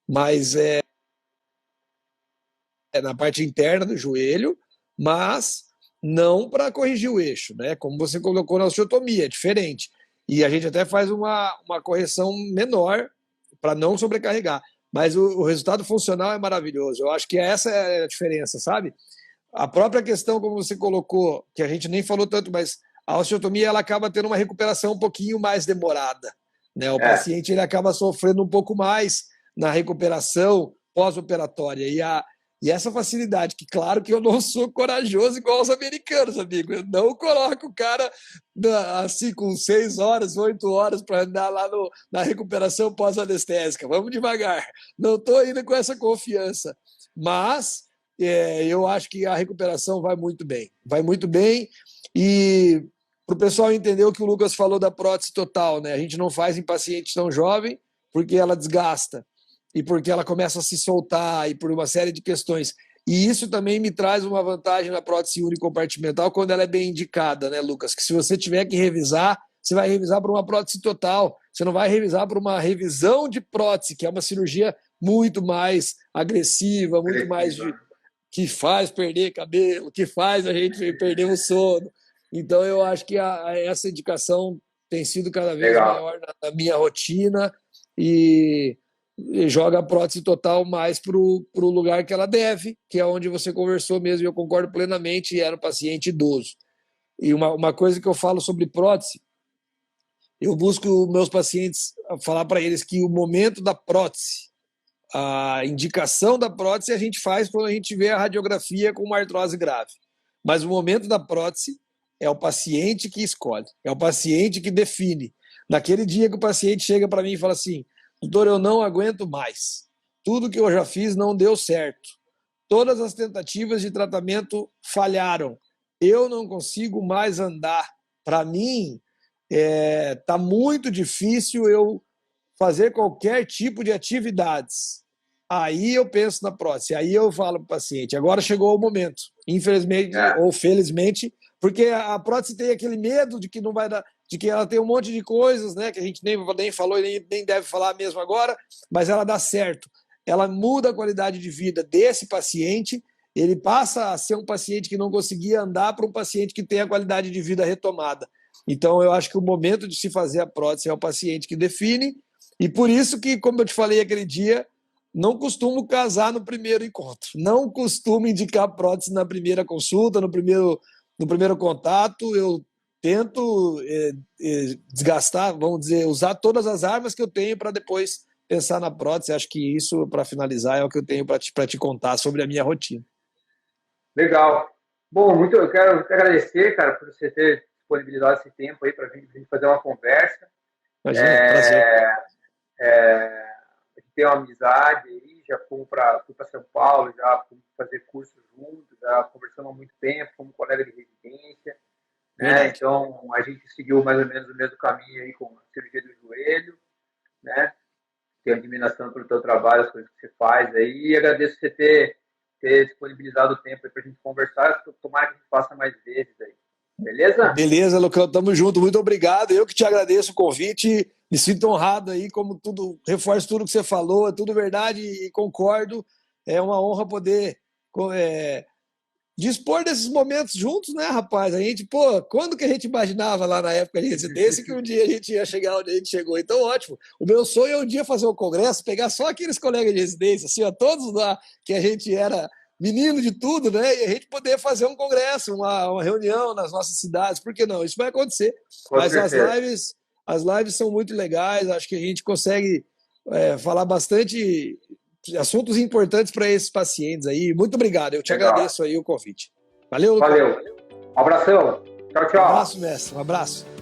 mas na parte interna do joelho, mas não para corrigir o eixo, né? Como você colocou na osteotomia, é diferente. E a gente até faz uma correção menor para não sobrecarregar. Mas o resultado funcional é maravilhoso. Eu acho que essa é a diferença, sabe? A própria questão, como você colocou, que a gente nem falou tanto, mas a osteotomia ela acaba tendo uma recuperação um pouquinho mais demorada, né? O paciente ele acaba sofrendo um pouco mais na recuperação pós-operatória. E essa facilidade, que claro que eu não sou corajoso igual os americanos, amigo. Eu não coloco o cara assim com 6 horas, 8 horas para andar lá na recuperação pós-anestésica. Vamos devagar. Não estou indo com essa confiança. Mas eu acho que a recuperação vai muito bem. Vai muito bem. E para o pessoal entender o que o Lucas falou da prótese total, né? A gente não faz em paciente tão jovem porque ela desgasta e porque ela começa a se soltar e por uma série de questões. E isso também me traz uma vantagem na prótese unicompartimental quando ela é bem indicada, né, Lucas? Que se você tiver que revisar, você vai revisar para uma prótese total, você não vai revisar para uma revisão de prótese, que é uma cirurgia muito mais agressiva, muito mais que faz perder cabelo, que faz a gente perder o sono. Então, eu acho que essa indicação tem sido cada vez maior na minha rotina e joga a prótese total mais para o lugar que ela deve, que é onde você conversou mesmo, e eu concordo plenamente, era um paciente idoso. E uma coisa que eu falo sobre prótese, eu busco meus pacientes falar para eles que o momento da prótese, a indicação da prótese a gente faz quando a gente vê a radiografia com uma artrose grave. Mas o momento da prótese é o paciente que escolhe, é o paciente que define. Naquele dia que o paciente chega para mim e fala assim, doutor, eu não aguento mais. Tudo que eu já fiz não deu certo. Todas as tentativas de tratamento falharam. Eu não consigo mais andar. Para mim, tá muito difícil eu fazer qualquer tipo de atividades. Aí eu penso na prótese, aí eu falo para o paciente, agora chegou o momento, infelizmente ou felizmente, porque a prótese tem aquele medo de que não vai dar, de que ela tem um monte de coisas, né, que a gente nem falou e nem deve falar mesmo agora, mas ela dá certo. Ela muda a qualidade de vida desse paciente, ele passa a ser um paciente que não conseguia andar para um paciente que tem a qualidade de vida retomada. Então, eu acho que o momento de se fazer a prótese é o paciente que define, e por isso que, como eu te falei aquele dia, não costumo casar no primeiro encontro, não costumo indicar prótese na primeira consulta, no primeiro contato. Eu tento desgastar, vamos dizer, usar todas as armas que eu tenho para depois pensar na prótese. Acho que isso, para finalizar, é o que eu tenho para te contar sobre a minha rotina. Legal. Bom, eu quero agradecer, cara, por você ter disponibilizado esse tempo aí para a gente fazer uma conversa. Imagina, prazer. A gente tem uma amizade aí, já fui para São Paulo, já fomos fazer cursos juntos, já conversamos há muito tempo, fomos colega de residência, né? Então a gente seguiu mais ou menos o mesmo caminho aí com a cirurgia do joelho, né? Tenho admiração pelo teu trabalho, as coisas que você faz aí, e agradeço você ter disponibilizado o tempo para a gente conversar, tomara que a gente faça mais vezes aí. Beleza? Beleza, Lucão, tamo junto, muito obrigado. Eu que te agradeço o convite, me sinto honrado aí, como tudo, reforço tudo que você falou, é tudo verdade e concordo. É uma honra poder dispor desses momentos juntos, né, rapaz? A gente, quando que a gente imaginava lá na época de residência que um dia a gente ia chegar onde a gente chegou? Então, ótimo. O meu sonho é um dia fazer um congresso, pegar só aqueles colegas de residência, assim, todos lá que a gente era menino de tudo, né? E a gente poder fazer um congresso, uma reunião nas nossas cidades. Por que não? Isso vai acontecer. Mas as lives são muito legais, acho que a gente consegue falar bastante assuntos importantes para esses pacientes aí. Muito obrigado, eu te agradeço aí o convite. Valeu, Lucas. Valeu. Um abração. Tchau, tchau. Um abraço, mestre. Um abraço.